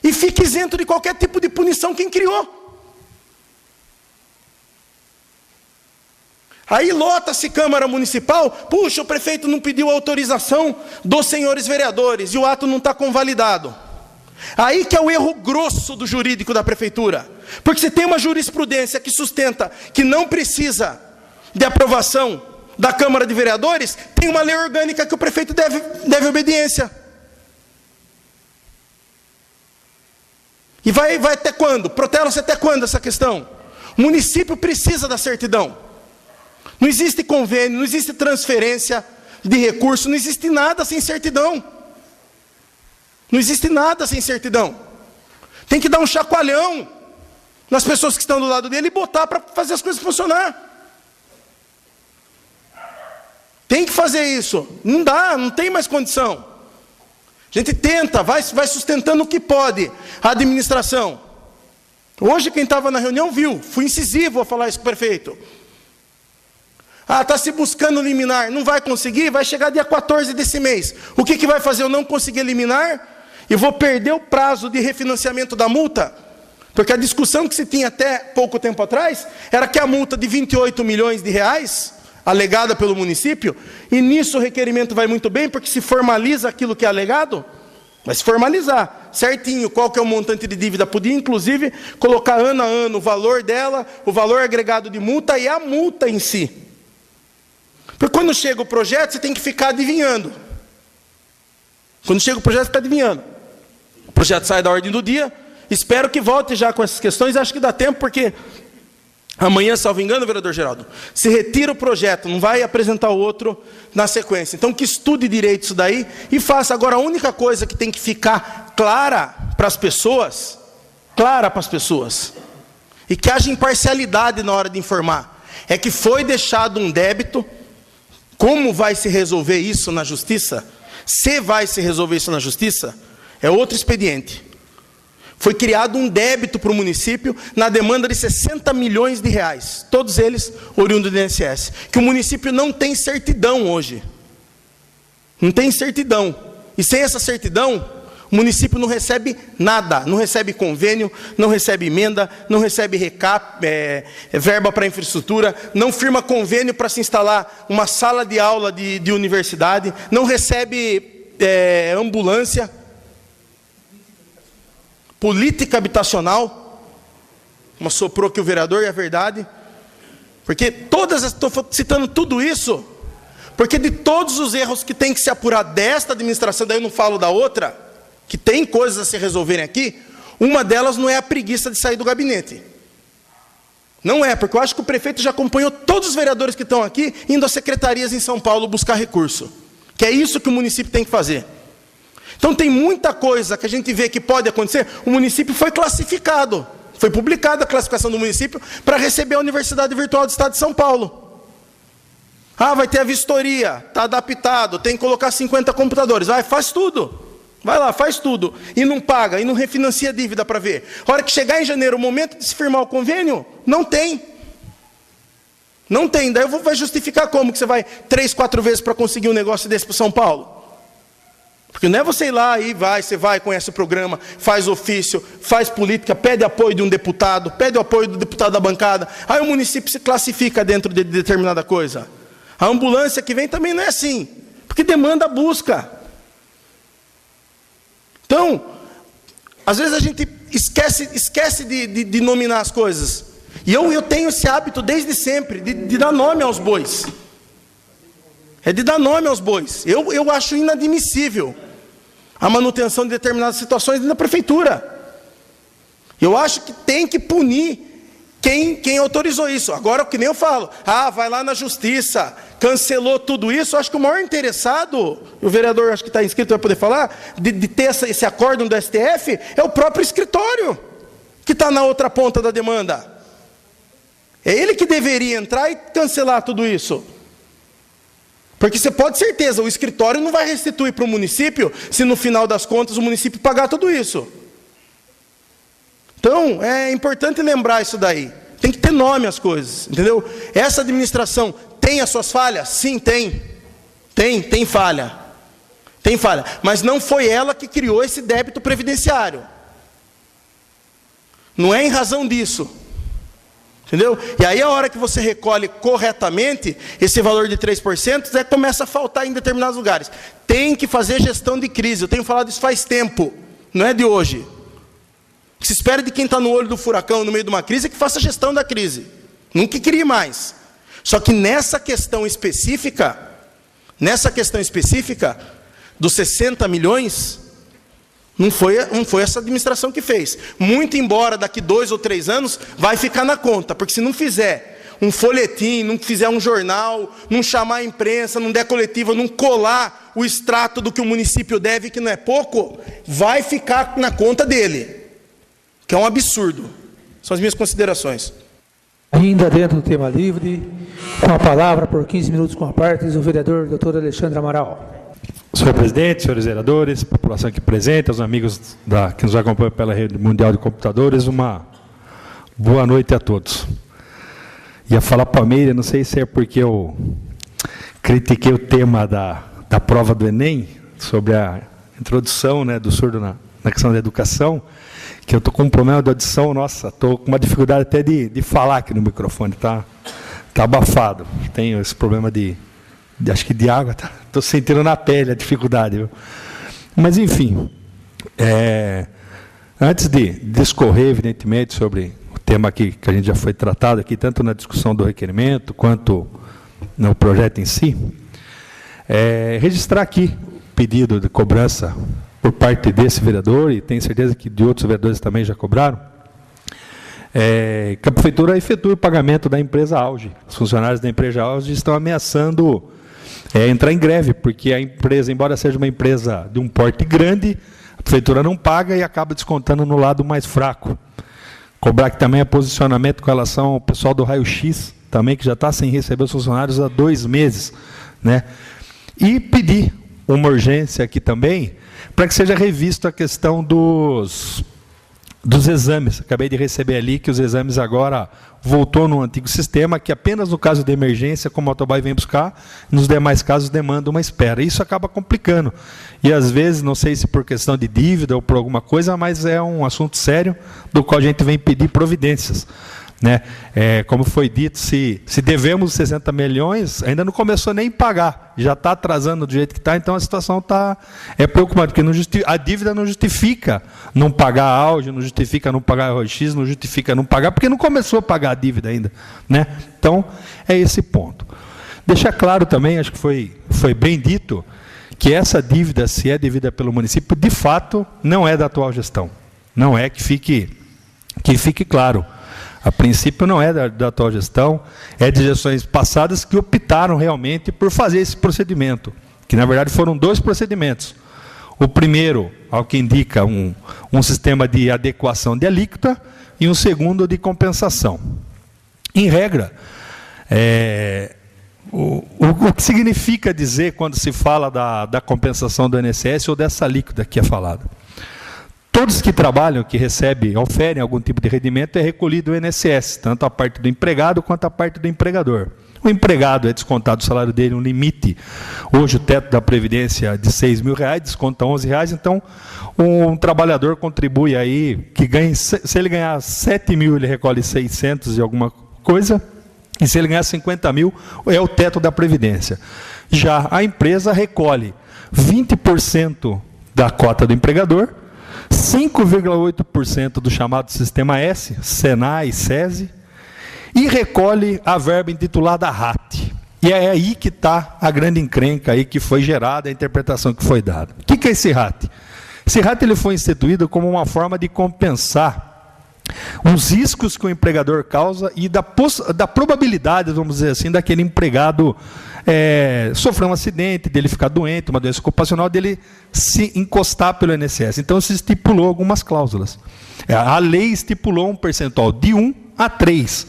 e fica isento de qualquer tipo de punição quem criou. Aí lota-se Câmara Municipal, puxa, o prefeito não pediu autorização dos senhores vereadores e o ato não está convalidado. Aí que é o erro grosso do jurídico da prefeitura. Porque você tem uma jurisprudência que sustenta que não precisa de aprovação da Câmara de Vereadores, tem uma lei orgânica que o prefeito deve obediência. E vai até quando? Protela-se até quando essa questão? O município precisa da certidão. Não existe convênio, não existe transferência de recursos, não existe nada sem certidão. Não existe nada sem certidão. Tem que dar um chacoalhão nas pessoas que estão do lado dele e botar para fazer as coisas funcionar. Tem que fazer isso. Não dá, não tem mais condição. A gente tenta, vai sustentando o que pode a administração. Hoje quem estava na reunião viu, fui incisivo a falar isso com o prefeito. Está se buscando liminar, não vai conseguir, vai chegar dia 14 desse mês. O que vai fazer eu não conseguir liminar? E vou perder o prazo de refinanciamento da multa? Porque a discussão que se tinha até pouco tempo atrás era que a multa de 28 milhões de reais, alegada pelo município, e nisso o requerimento vai muito bem, porque se formaliza aquilo que é alegado, vai se formalizar certinho qual que é o montante de dívida. Podia, inclusive, colocar ano a ano o valor dela, o valor agregado de multa e a multa em si. Porque quando chega o projeto, você tem que ficar adivinhando. Quando chega o projeto, você fica adivinhando. O projeto sai da ordem do dia, espero que volte já com essas questões, acho que dá tempo, porque amanhã, salvo engano, vereador Geraldo, se retira o projeto, não vai apresentar o outro na sequência. Então, que estude direito isso daí e faça. Agora, a única coisa que tem que ficar clara para as pessoas, e que haja imparcialidade na hora de informar. É que foi deixado um débito. Como vai se resolver isso na justiça? Se vai se resolver isso na justiça, é outro expediente. Foi criado um débito para o município na demanda de 60 milhões de reais, todos eles oriundos do INSS, que o município não tem certidão hoje. Não tem certidão. E sem essa certidão, o município não recebe nada, não recebe convênio, não recebe emenda, não recebe verba para infraestrutura, não firma convênio para se instalar uma sala de aula de universidade, não recebe ambulância, política habitacional, uma soprou aqui o vereador, e é verdade, porque estou citando tudo isso, porque de todos os erros que tem que se apurar desta administração, daí eu não falo da outra, que tem coisas a se resolverem aqui, uma delas não é a preguiça de sair do gabinete. Não é, porque eu acho que o prefeito já acompanhou todos os vereadores que estão aqui, indo às secretarias em São Paulo buscar recurso. Que é isso que o município tem que fazer. Então tem muita coisa que a gente vê que pode acontecer. O município foi classificado, foi publicada a classificação do município para receber a Universidade Virtual do Estado de São Paulo. Ah, vai ter a vistoria, está adaptado, tem que colocar 50 computadores. Vai, faz tudo. Vai lá, faz tudo. E não paga, e não refinancia a dívida para ver. A hora que chegar em janeiro, o momento de se firmar o convênio, não tem. Não tem. Daí vai justificar como que você vai 3, 4 vezes para conseguir um negócio desse para São Paulo? Porque não é você ir lá e você vai, conhece o programa, faz ofício, faz política, pede apoio de um deputado, pede o apoio do deputado da bancada. Aí o município se classifica dentro de determinada coisa. A ambulância que vem também não é assim, porque demanda busca. Então, às vezes a gente esquece de nominar as coisas. E eu tenho esse hábito desde sempre, de dar nome aos bois. É de dar nome aos bois. Eu acho inadmissível a manutenção de determinadas situações dentro da prefeitura. Eu acho que tem que punir quem autorizou isso. Agora, o que nem eu falo, vai lá na justiça, cancelou tudo isso. Eu acho que o maior interessado, o vereador acho que está inscrito, vai poder falar, de ter esse acórdão do STF, é o próprio escritório, que está na outra ponta da demanda. É ele que deveria entrar e cancelar tudo isso. Porque você pode ter certeza, o escritório não vai restituir para o município, se no final das contas o município pagar tudo isso. Então, é importante lembrar isso daí. Tem que ter nome as coisas, entendeu? Essa administração tem as suas falhas? Sim, tem. Tem falha. Tem falha. Mas não foi ela que criou esse débito previdenciário. Não é em razão disso. Entendeu? E aí a hora que você recolhe corretamente, esse valor de 3%, começa a faltar em determinados lugares. Tem que fazer gestão de crise. Eu tenho falado isso faz tempo, não é de hoje. O que se espera de quem está no olho do furacão, no meio de uma crise, é que faça gestão da crise. Nunca crie mais. Só que nessa questão específica, dos 60 milhões, não foi essa administração que fez. Muito embora daqui 2 ou 3 anos vai ficar na conta, porque se não fizer um folhetim, não fizer um jornal, não chamar a imprensa, não der coletiva, não colar o extrato do que o município deve, que não é pouco, vai ficar na conta dele. Que é um absurdo. São as minhas considerações. Ainda dentro do tema livre, com a palavra por 15 minutos com a parte, o vereador Dr. Alexandre Amaral. Senhor presidente, senhores vereadores, população aqui presente, os amigos que nos acompanham pela rede mundial de computadores, uma boa noite a todos. Ia falar Palmeiras, não sei se é porque eu critiquei o tema da prova do Enem, sobre a introdução, né, do surdo na questão da educação, que eu estou com um problema de audição, nossa, estou com uma dificuldade até de falar aqui no microfone, tá abafado. Tenho esse problema acho que de água, estou sentindo na pele a dificuldade. Viu? Mas, enfim, antes de discorrer, evidentemente, sobre o tema aqui, que a gente já foi tratado aqui, tanto na discussão do requerimento, quanto no projeto em si, registrar aqui o pedido de cobrança por parte desse vereador, e tenho certeza que de outros vereadores também já cobraram, que a prefeitura efetue o pagamento da empresa Auge. Os funcionários da empresa Auge estão ameaçando entrar em greve, porque a empresa, embora seja uma empresa de um porte grande, a prefeitura não paga e acaba descontando no lado mais fraco. Cobrar que também é posicionamento com relação ao pessoal do raio-x, também que já está sem receber os funcionários há 2 meses, né? E pedir uma urgência aqui também, para que seja revista a questão dos exames. Acabei de receber ali que os exames agora voltou no antigo sistema, que apenas no caso de emergência, como o motoboy vem buscar, nos demais casos demanda uma espera. Isso acaba complicando. E às vezes, não sei se por questão de dívida ou por alguma coisa, mas é um assunto sério do qual a gente vem pedir providências, né? Como foi dito, se devemos 60 milhões, ainda não começou nem a pagar, já está atrasando do jeito que está, então a situação é preocupante, porque a dívida não justifica não pagar a Auge, não justifica não pagar a RX, não justifica não pagar, porque não começou a pagar a dívida ainda, né? Então, é esse ponto. Deixar claro também, acho que foi bem dito, que essa dívida, se é devida pelo município, de fato, não é da atual gestão. Não é, que fique claro. A princípio não é da atual gestão, é de gestões passadas que optaram realmente por fazer esse procedimento, que na verdade foram 2 procedimentos. O primeiro, ao que indica, um sistema de adequação de alíquota, e um segundo de compensação. Em regra, o que significa dizer quando se fala da compensação do INSS ou dessa alíquota que é falada? Todos que trabalham, que recebem, oferem algum tipo de rendimento, é recolhido o INSS, tanto a parte do empregado quanto a parte do empregador. O empregado é descontado do salário dele um limite, hoje o teto da Previdência de R$6.000, desconta R$11, então um trabalhador contribui aí, que ganha, se ele ganhar 7 mil, ele recolhe 600 e alguma coisa, e se ele ganhar 50 mil, é o teto da Previdência. Já a empresa recolhe 20% da cota do empregador, 5,8% do chamado Sistema S, Senai, SESI, e recolhe a verba intitulada RAT. E é aí que está a grande encrenca aí que foi gerada, a interpretação que foi dada. O que é esse RAT? Esse RAT ele foi instituído como uma forma de compensar os riscos que o empregador causa e da probabilidade, vamos dizer assim, daquele empregado sofrer um acidente, dele ficar doente, uma doença ocupacional, dele se encostar pelo INSS. Então se estipulou algumas cláusulas. A lei estipulou um percentual de 1 a 3.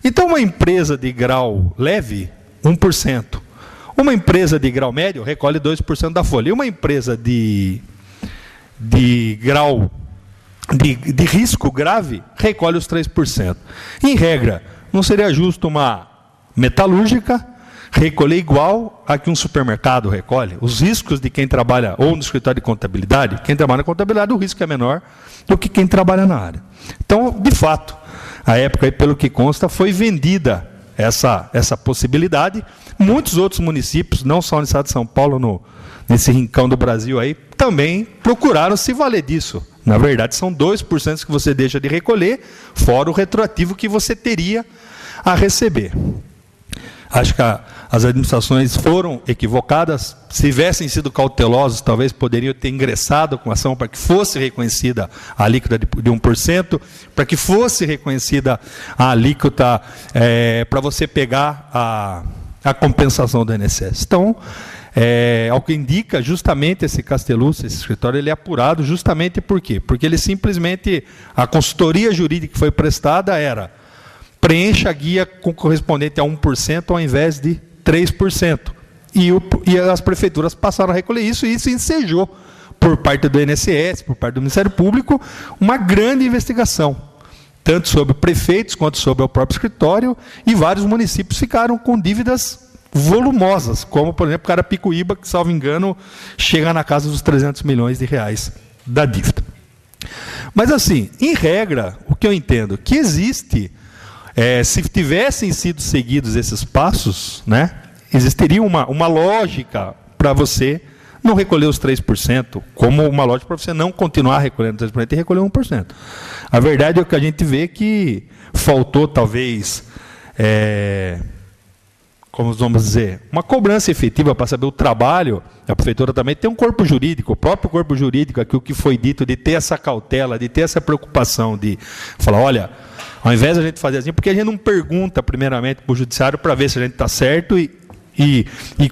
Então uma empresa de grau leve, 1%. Uma empresa de grau médio recolhe 2% da folha. E uma empresa de grau de risco grave recolhe os 3%. Em regra, não seria justo uma metalúrgica recolher igual a que um supermercado recolhe? Os riscos de quem trabalha ou no escritório de contabilidade, quem trabalha na contabilidade, o risco é menor do que quem trabalha na área. Então, de fato, a época, pelo que consta, foi vendida essa possibilidade. Muitos outros municípios, não só no estado de São Paulo, nesse rincão do Brasil aí, também procuraram se valer disso. Na verdade, são 2% que você deixa de recolher, fora o retroativo que você teria a receber. Acho que as administrações foram equivocadas. Se tivessem sido cautelosos, talvez poderiam ter ingressado com ação para que fosse reconhecida a alíquota de 1%, para que fosse reconhecida a alíquota para você pegar a compensação do INSS. Então, ao que indica, justamente esse Castelúcio, esse escritório, ele é apurado justamente por quê? Porque ele simplesmente, a consultoria jurídica que foi prestada era: preencha a guia correspondente a 1% ao invés de 3%. E as prefeituras passaram a recolher isso, e isso ensejou, por parte do INSS, por parte do Ministério Público, uma grande investigação, tanto sobre prefeitos quanto sobre o próprio escritório, e vários municípios ficaram com dívidas volumosas, como, por exemplo, Carapicuíba, que, salvo engano, chega na casa dos R$300 milhões da dívida. Mas, assim, em regra, o que eu entendo, que existe... se tivessem sido seguidos esses passos, né, existiria uma lógica para você não recolher os 3%, como uma lógica para você não continuar recolhendo 3% e recolher 1%. A verdade é que a gente vê que faltou, talvez, como vamos dizer, uma cobrança efetiva para saber o trabalho. A prefeitura também tem um corpo jurídico, o próprio corpo jurídico, aqui o que foi dito, de ter essa cautela, de ter essa preocupação, de falar, olha, ao invés de a gente fazer assim, porque a gente não pergunta primeiramente para o judiciário para ver se a gente está certo e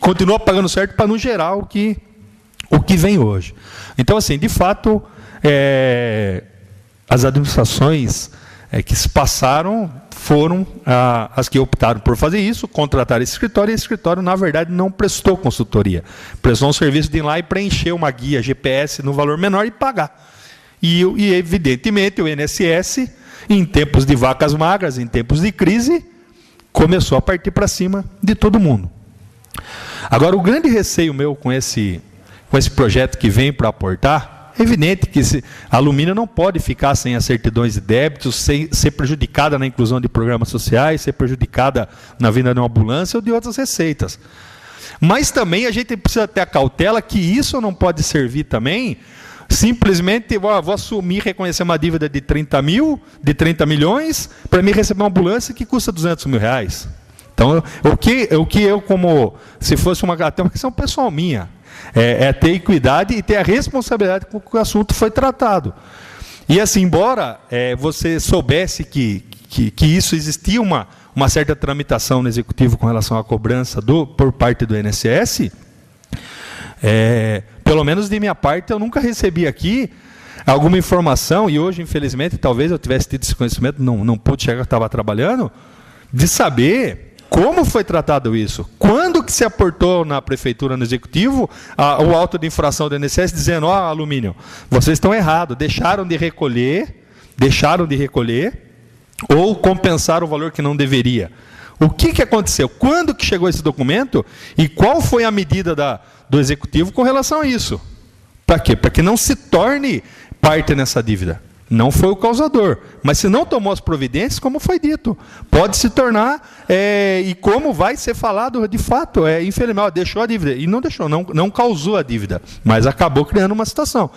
continua pagando certo para não gerar o que vem hoje. Então, assim, de fato, as administrações que se passaram foram as que optaram por fazer isso, contrataram esse escritório, e esse escritório, na verdade, não prestou consultoria. Prestou um serviço de ir lá e preencher uma guia GPS no valor menor e pagar. E evidentemente, o INSS, em tempos de vacas magras, em tempos de crise, começou a partir para cima de todo mundo. Agora, o grande receio meu com esse projeto que vem para aportar, é evidente que a Alumínio não pode ficar sem as certidões de débitos, sem ser prejudicada na inclusão de programas sociais, ser prejudicada na vinda de uma ambulância ou de outras receitas. Mas também a gente precisa ter a cautela que isso não pode servir também, simplesmente, vou assumir, reconhecer uma dívida de 30 milhões, para mim receber uma ambulância que custa 200 mil reais. Então, o que eu, como se fosse até uma questão pessoal minha, é ter equidade e ter a responsabilidade com que o assunto foi tratado. E assim, embora você soubesse que isso existia uma certa tramitação no Executivo com relação à cobrança por parte do INSS, pelo menos de minha parte, eu nunca recebi aqui alguma informação, e hoje, infelizmente, talvez eu tivesse tido esse conhecimento, não pude chegar, eu estava trabalhando, de saber como foi tratado isso. Quando que se aportou na Prefeitura, no Executivo, o auto de infração do INSS, dizendo, Alumínio, vocês estão errados, deixaram de recolher, ou compensaram o valor que não deveria. O que aconteceu? Quando que chegou esse documento e qual foi a medida do Executivo com relação a isso? Para quê? Para que não se torne parte nessa dívida. Não foi o causador, mas se não tomou as providências, como foi dito, pode se tornar, e como vai ser falado de fato, infelizmente, deixou a dívida, e não deixou, não causou a dívida, mas acabou criando uma situação.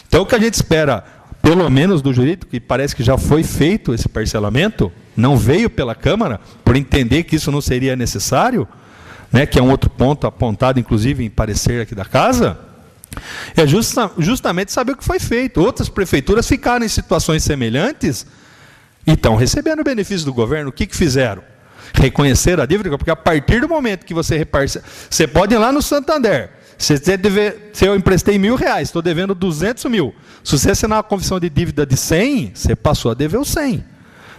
Então, o que a gente espera, pelo menos do jurídico, que parece que já foi feito esse parcelamento, não veio pela Câmara, por entender que isso não seria necessário, né, que é um outro ponto apontado, inclusive, em parecer aqui da Casa, é justamente saber o que foi feito. Outras prefeituras ficaram em situações semelhantes e estão recebendo o benefício do governo. O que fizeram? Reconhecer a dívida, porque a partir do momento que você reparce, você pode ir lá no Santander, se eu emprestei R$1.000, estou devendo 200 mil. Se você assinar uma confissão de dívida de 100, você passou a dever os 100.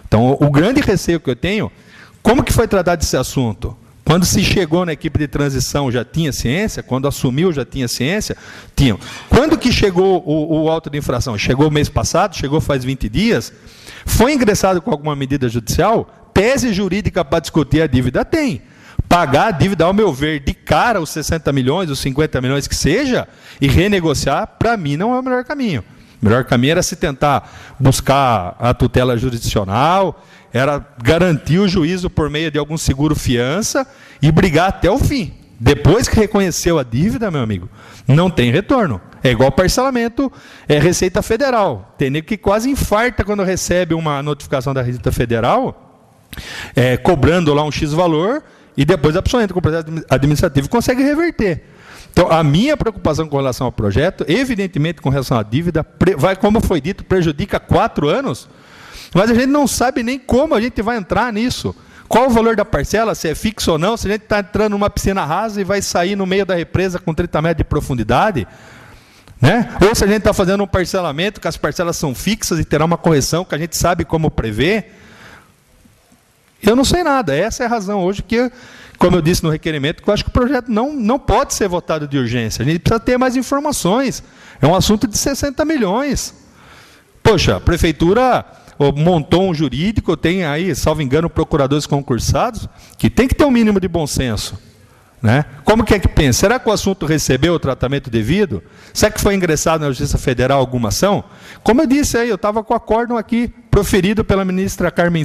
Então, o grande receio que eu tenho, como que foi tratado esse assunto? Quando se chegou na equipe de transição, já tinha ciência? Quando assumiu, já tinha ciência? Tinham. Quando que chegou o auto de infração? Chegou mês passado? Chegou faz 20 dias? Foi ingressado com alguma medida judicial? Tese jurídica para discutir a dívida? Tem. Pagar a dívida, ao meu ver, de cara, os 60 milhões, os 50 milhões que seja, e renegociar, para mim, não é o melhor caminho. O melhor caminho era se tentar buscar a tutela jurisdicional, era garantir o juízo por meio de algum seguro-fiança e brigar até o fim. Depois que reconheceu a dívida, meu amigo, não tem retorno. É igual parcelamento, Receita Federal. Tem nego que quase infarta quando recebe uma notificação da Receita Federal, cobrando lá um X valor, e depois a pessoa entra com o processo administrativo e consegue reverter. Então, a minha preocupação com relação ao projeto, evidentemente com relação à dívida, como foi dito, prejudica 4 anos, mas a gente não sabe nem como a gente vai entrar nisso. Qual o valor da parcela, se é fixo ou não, se a gente está entrando numa piscina rasa e vai sair no meio da represa com 30 metros de profundidade, né? Ou se a gente está fazendo um parcelamento que as parcelas são fixas e terá uma correção que a gente sabe como prever. Eu não sei nada. Essa é a razão hoje que, como eu disse no requerimento, que eu acho que o projeto não pode ser votado de urgência. A gente precisa ter mais informações. É um assunto de 60 milhões. Poxa, a prefeitura montou um jurídico, tem aí, salvo engano, procuradores concursados, que tem que ter um mínimo de bom senso. Né? Como que é que pensa? Será que o assunto recebeu o tratamento devido? Será que foi ingressado na Justiça Federal alguma ação? Como eu disse aí, eu estava com o acórdão aqui, proferido pela ministra Carmen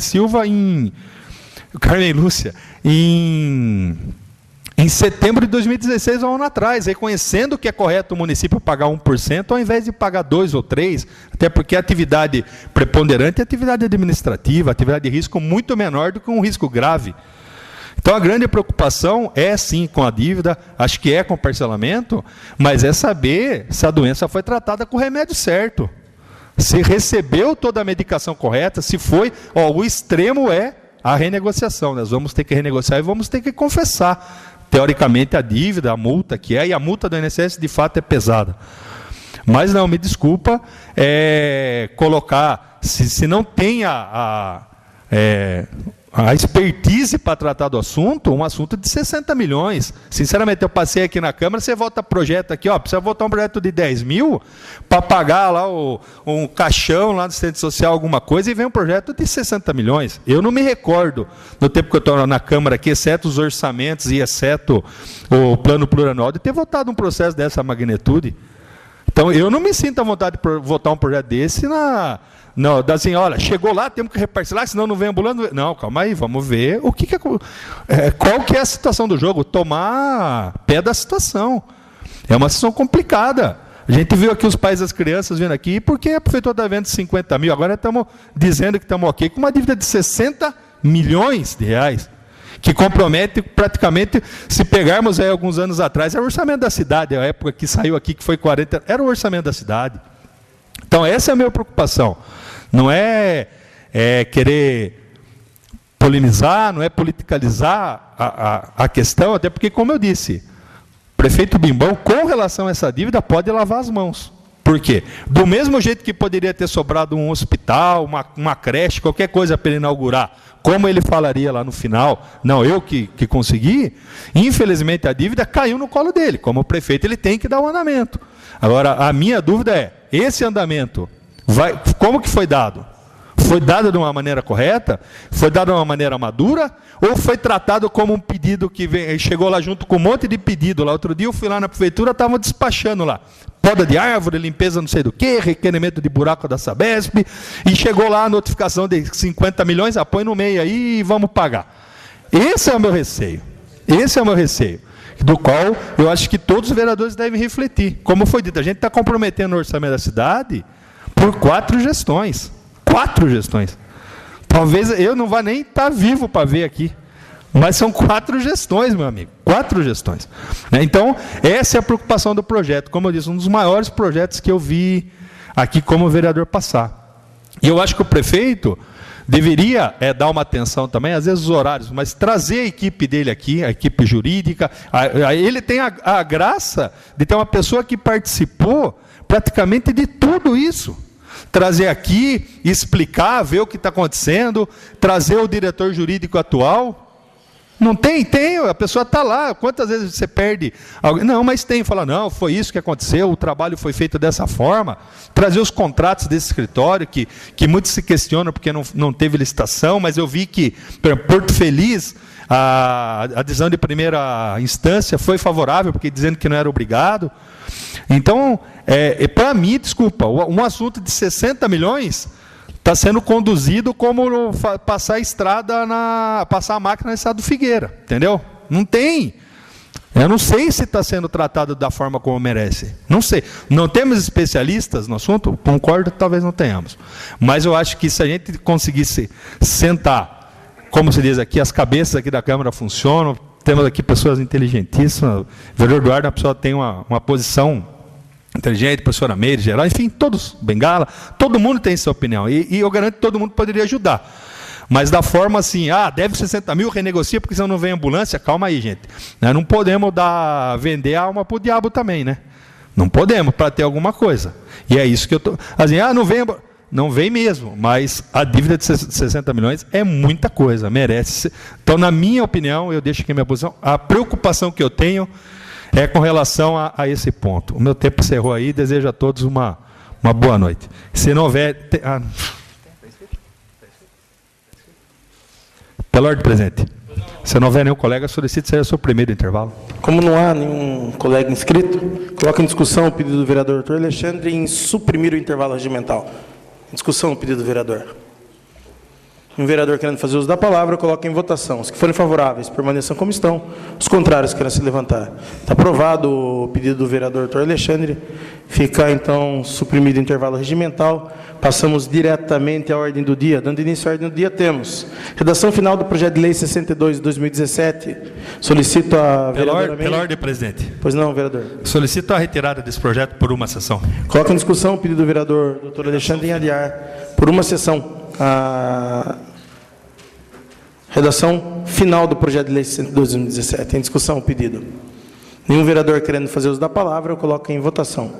Lúcia, em setembro de 2016, um ano atrás, reconhecendo que é correto o município pagar 1%, ao invés de pagar 2% ou 3%, até porque a atividade preponderante é a atividade administrativa, a atividade de risco muito menor do que um risco grave. Então, a grande preocupação é, sim, com a dívida, acho que é com o parcelamento, mas é saber se a doença foi tratada com o remédio certo, se recebeu toda a medicação correta, se foi... o extremo é a renegociação, nós vamos ter que renegociar e vamos ter que confessar, teoricamente, a dívida, a multa que é, e a multa do INSS, de fato, é pesada. Mas não, me desculpa, colocar se não tem a expertise para tratar do assunto, um assunto de 60 milhões. Sinceramente, eu passei aqui na Câmara, você vota projeto aqui, precisa votar um projeto de 10 mil para pagar lá um caixão lá do Centro Social, alguma coisa, e vem um projeto de 60 milhões. Eu não me recordo, no tempo que eu estou na Câmara aqui, exceto os orçamentos e exceto o plano plurianual, de ter votado um processo dessa magnitude. Então, eu não me sinto à vontade de votar um projeto desse não, assim, olha, chegou lá, temos que reparcelar, senão não vem ambulando. Não, calma aí, vamos ver qual que é a situação do jogo, tomar pé da situação. É uma situação complicada. A gente viu aqui os pais das crianças vindo aqui, porque a prefeitura está vendo 50 mil, agora estamos dizendo que estamos ok, com uma dívida de 60 milhões de reais, que compromete praticamente, se pegarmos aí alguns anos atrás, era o orçamento da cidade, a época que saiu aqui, que foi 40, era o orçamento da cidade. Então, essa é a minha preocupação. Não é querer polemizar, não é politicalizar a questão, até porque, como eu disse, o prefeito Bimbão, com relação a essa dívida, pode lavar as mãos. Por quê? Do mesmo jeito que poderia ter sobrado um hospital, uma creche, qualquer coisa para ele inaugurar, como ele falaria lá no final, não, eu que consegui, infelizmente a dívida caiu no colo dele. Como prefeito, ele tem que dar o andamento. Agora, a minha dúvida é, esse andamento, como que foi dado? Foi dado de uma maneira correta? Foi dado de uma maneira madura? Ou foi tratado como um pedido que chegou lá junto com um monte de pedido? Lá outro dia eu fui lá na prefeitura, estavam despachando lá. Poda de árvore, limpeza não sei do que, requerimento de buraco da Sabesp, e chegou lá a notificação de 50 milhões, põe no meio aí e vamos pagar. Esse é o meu receio. Esse é o meu receio. Do qual eu acho que todos os vereadores devem refletir. Como foi dito, a gente está comprometendo o orçamento da cidade por 4 gestões. 4 gestões. Talvez eu não vá nem estar vivo para ver aqui. Mas são 4 gestões, meu amigo. 4 gestões. Então, essa é a preocupação do projeto. Como eu disse, um dos maiores projetos que eu vi aqui como vereador passar. E eu acho que o prefeito deveria dar uma atenção também, às vezes os horários, mas trazer a equipe dele aqui, a equipe jurídica. Ele tem a graça de ter uma pessoa que participou praticamente de tudo isso. Trazer aqui, explicar, ver o que está acontecendo, trazer o diretor jurídico atual. Não tem, a pessoa está lá. Quantas vezes você perde alguém? Não, mas tem. Fala, não, foi isso que aconteceu, o trabalho foi feito dessa forma. Trazer os contratos desse escritório, que muitos se questionam porque não teve licitação, mas eu vi que, Porto Feliz, a decisão de primeira instância foi favorável, porque dizendo que não era obrigado. Então, para mim, desculpa, um assunto de 60 milhões... está sendo conduzido como passar a estrada, passar a máquina na estrada do Figueira, entendeu? Não tem. Eu não sei se está sendo tratado da forma como merece. Não sei. Não temos especialistas no assunto? Concordo, talvez não tenhamos. Mas eu acho que se a gente conseguisse sentar, como se diz aqui, as cabeças aqui da Câmara funcionam, temos aqui pessoas inteligentíssimas, o vereador Eduardo, a pessoa tem uma posição inteligente, professora Meire, geral, enfim, todos, Bengala, todo mundo tem sua opinião, e eu garanto que todo mundo poderia ajudar, mas da forma assim, deve 60 mil, renegocia, porque senão não vem ambulância, calma aí, gente, não podemos vender a alma para o diabo também, né? Não podemos, para ter alguma coisa, e é isso que eu estou, assim, não vem mesmo, mas a dívida de 60 milhões é muita coisa, merece, então na minha opinião, eu deixo aqui a minha posição, a preocupação que eu tenho é com relação a esse ponto. O meu tempo encerrou aí, desejo a todos uma boa noite. Se não houver... Pela ordem presente. Se não houver nenhum colega, solicito seja o seu primeiro intervalo. Como não há nenhum colega inscrito, coloco em discussão o pedido do vereador Dr. Alexandre em suprimir o intervalo regimental. Em discussão o pedido do vereador. Um vereador querendo fazer uso da palavra, coloca em votação. Os que forem favoráveis, permaneçam como estão. Os contrários, querem se levantar. Está aprovado o pedido do vereador Dr. Alexandre. Fica, então, suprimido o intervalo regimental. Passamos diretamente à ordem do dia. Dando início à ordem do dia, temos redação final do projeto de lei 62 de 2017. Solicito a vereadora... Pela ordem, presidente. Pois não, vereador. Solicito a retirada desse projeto por uma sessão. Coloca em discussão o pedido do vereador Dr. Alexandre em adiar por uma sessão. A redação final do projeto de lei 62 de 2017. Em discussão o pedido. Nenhum vereador querendo fazer uso da palavra, eu coloco em votação.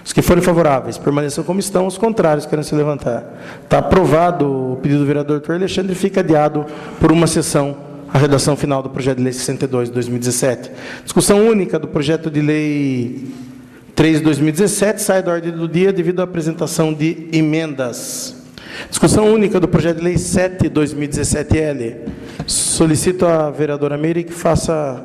Os que forem favoráveis, permaneçam como estão. Os contrários, querem se levantar. Está aprovado o pedido do vereador Dr. Alexandre, fica adiado por uma sessão a redação final do projeto de lei 62 de 2017. Discussão única do projeto de lei 3 de 2017 sai da ordem do dia devido à apresentação de emendas. Discussão única do projeto de lei 7 de 2017L. Solicito a vereadora Meire que faça...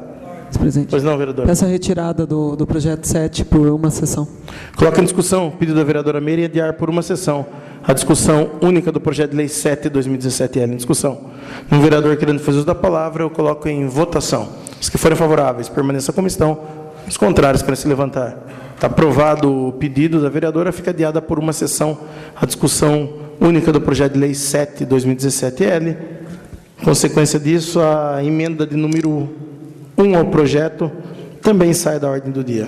Presidente. Pois não, vereador. Peço a retirada do projeto 7 por uma sessão. Coloca em discussão o pedido da vereadora Meire e adiar por uma sessão a discussão única do projeto de lei 7 de 2017L em discussão. Um vereador querendo fazer uso da palavra, eu coloco em votação. Os que forem favoráveis, permaneçam como estão. Os contrários, querem se levantar. Está aprovado o pedido da vereadora, fica adiada por uma sessão a discussão única do projeto de lei 7 de 2017L. Consequência disso, a emenda de número 1 ao projeto também sai da ordem do dia.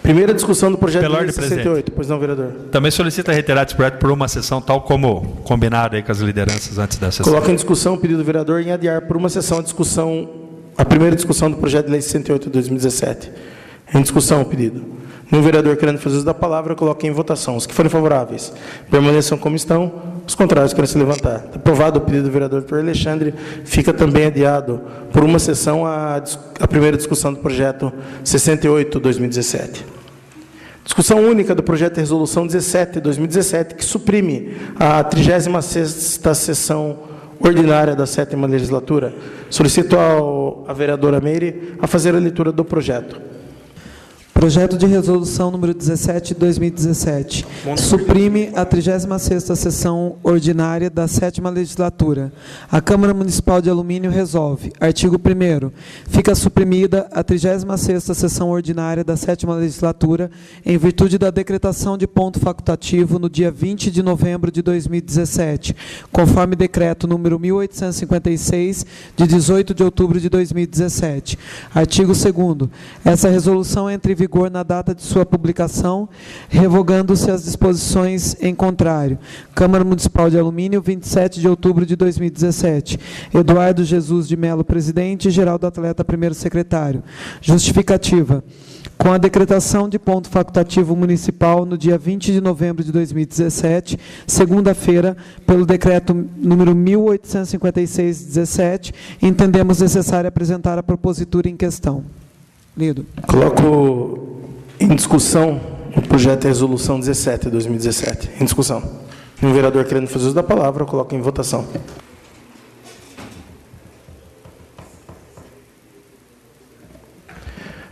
Primeira discussão do projeto Pela de lei ordem, 68. presidente. Pois não, vereador. Também solicita retirar esse projeto por uma sessão, tal como combinado aí com as lideranças antes da sessão. Coloca em discussão o pedido do vereador em adiar por uma sessão a primeira discussão do projeto de lei 68 de 2017. Em discussão o pedido. Nenhum vereador querendo fazer uso da palavra, coloque em votação. Os que forem favoráveis, permaneçam como estão. Os contrários, querem se levantar. Aprovado o pedido do vereador Dr. Alexandre, fica também adiado por uma sessão a primeira discussão do projeto 68 de 2017. Discussão única do projeto de resolução 17 de 2017, que suprime a 36ª sessão ordinária da 7ª legislatura. Solicito à vereadora Meire a fazer a leitura do projeto. Projeto de resolução número 17 de 2017. Suprime a 36ª sessão ordinária da 7ª legislatura. A Câmara Municipal de Alumínio resolve. Artigo 1º. Fica suprimida a 36ª sessão ordinária da 7ª legislatura em virtude da decretação de ponto facultativo no dia 20 de novembro de 2017, conforme decreto número 1856 de 18 de outubro de 2017. Artigo 2º. Essa resolução entra em vigor na data de sua publicação, revogando-se as disposições em contrário. Câmara Municipal de Alumínio, 27 de outubro de 2017. Eduardo Jesus de Melo, presidente, Geraldo Atleta, primeiro secretário. Justificativa. Com a decretação de ponto facultativo municipal no dia 20 de novembro de 2017, segunda-feira, pelo decreto número 1856/17, entendemos necessário apresentar a propositura em questão. Lido. Coloco em discussão o projeto de resolução 17 de 2017. Em discussão. Um vereador querendo fazer uso da palavra, eu coloco em votação.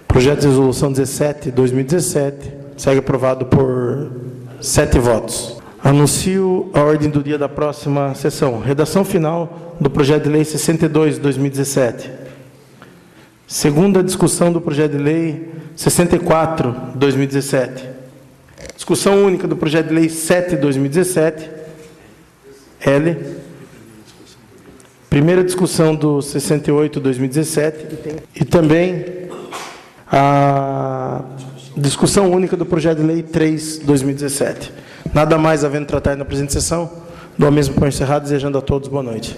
Projeto de resolução 17 de 2017 segue aprovado por 7 votos. Anuncio a ordem do dia da próxima sessão. Redação final do projeto de lei 62 de 2017. Segunda discussão do projeto de lei 64 de 2017. Discussão única do projeto de lei 7 de 2017. L. Primeira discussão do 68 de 2017. E também a discussão única do projeto de lei 3 de 2017. Nada mais havendo tratar na presente sessão, dou a mesma por encerrado, desejando a todos boa noite.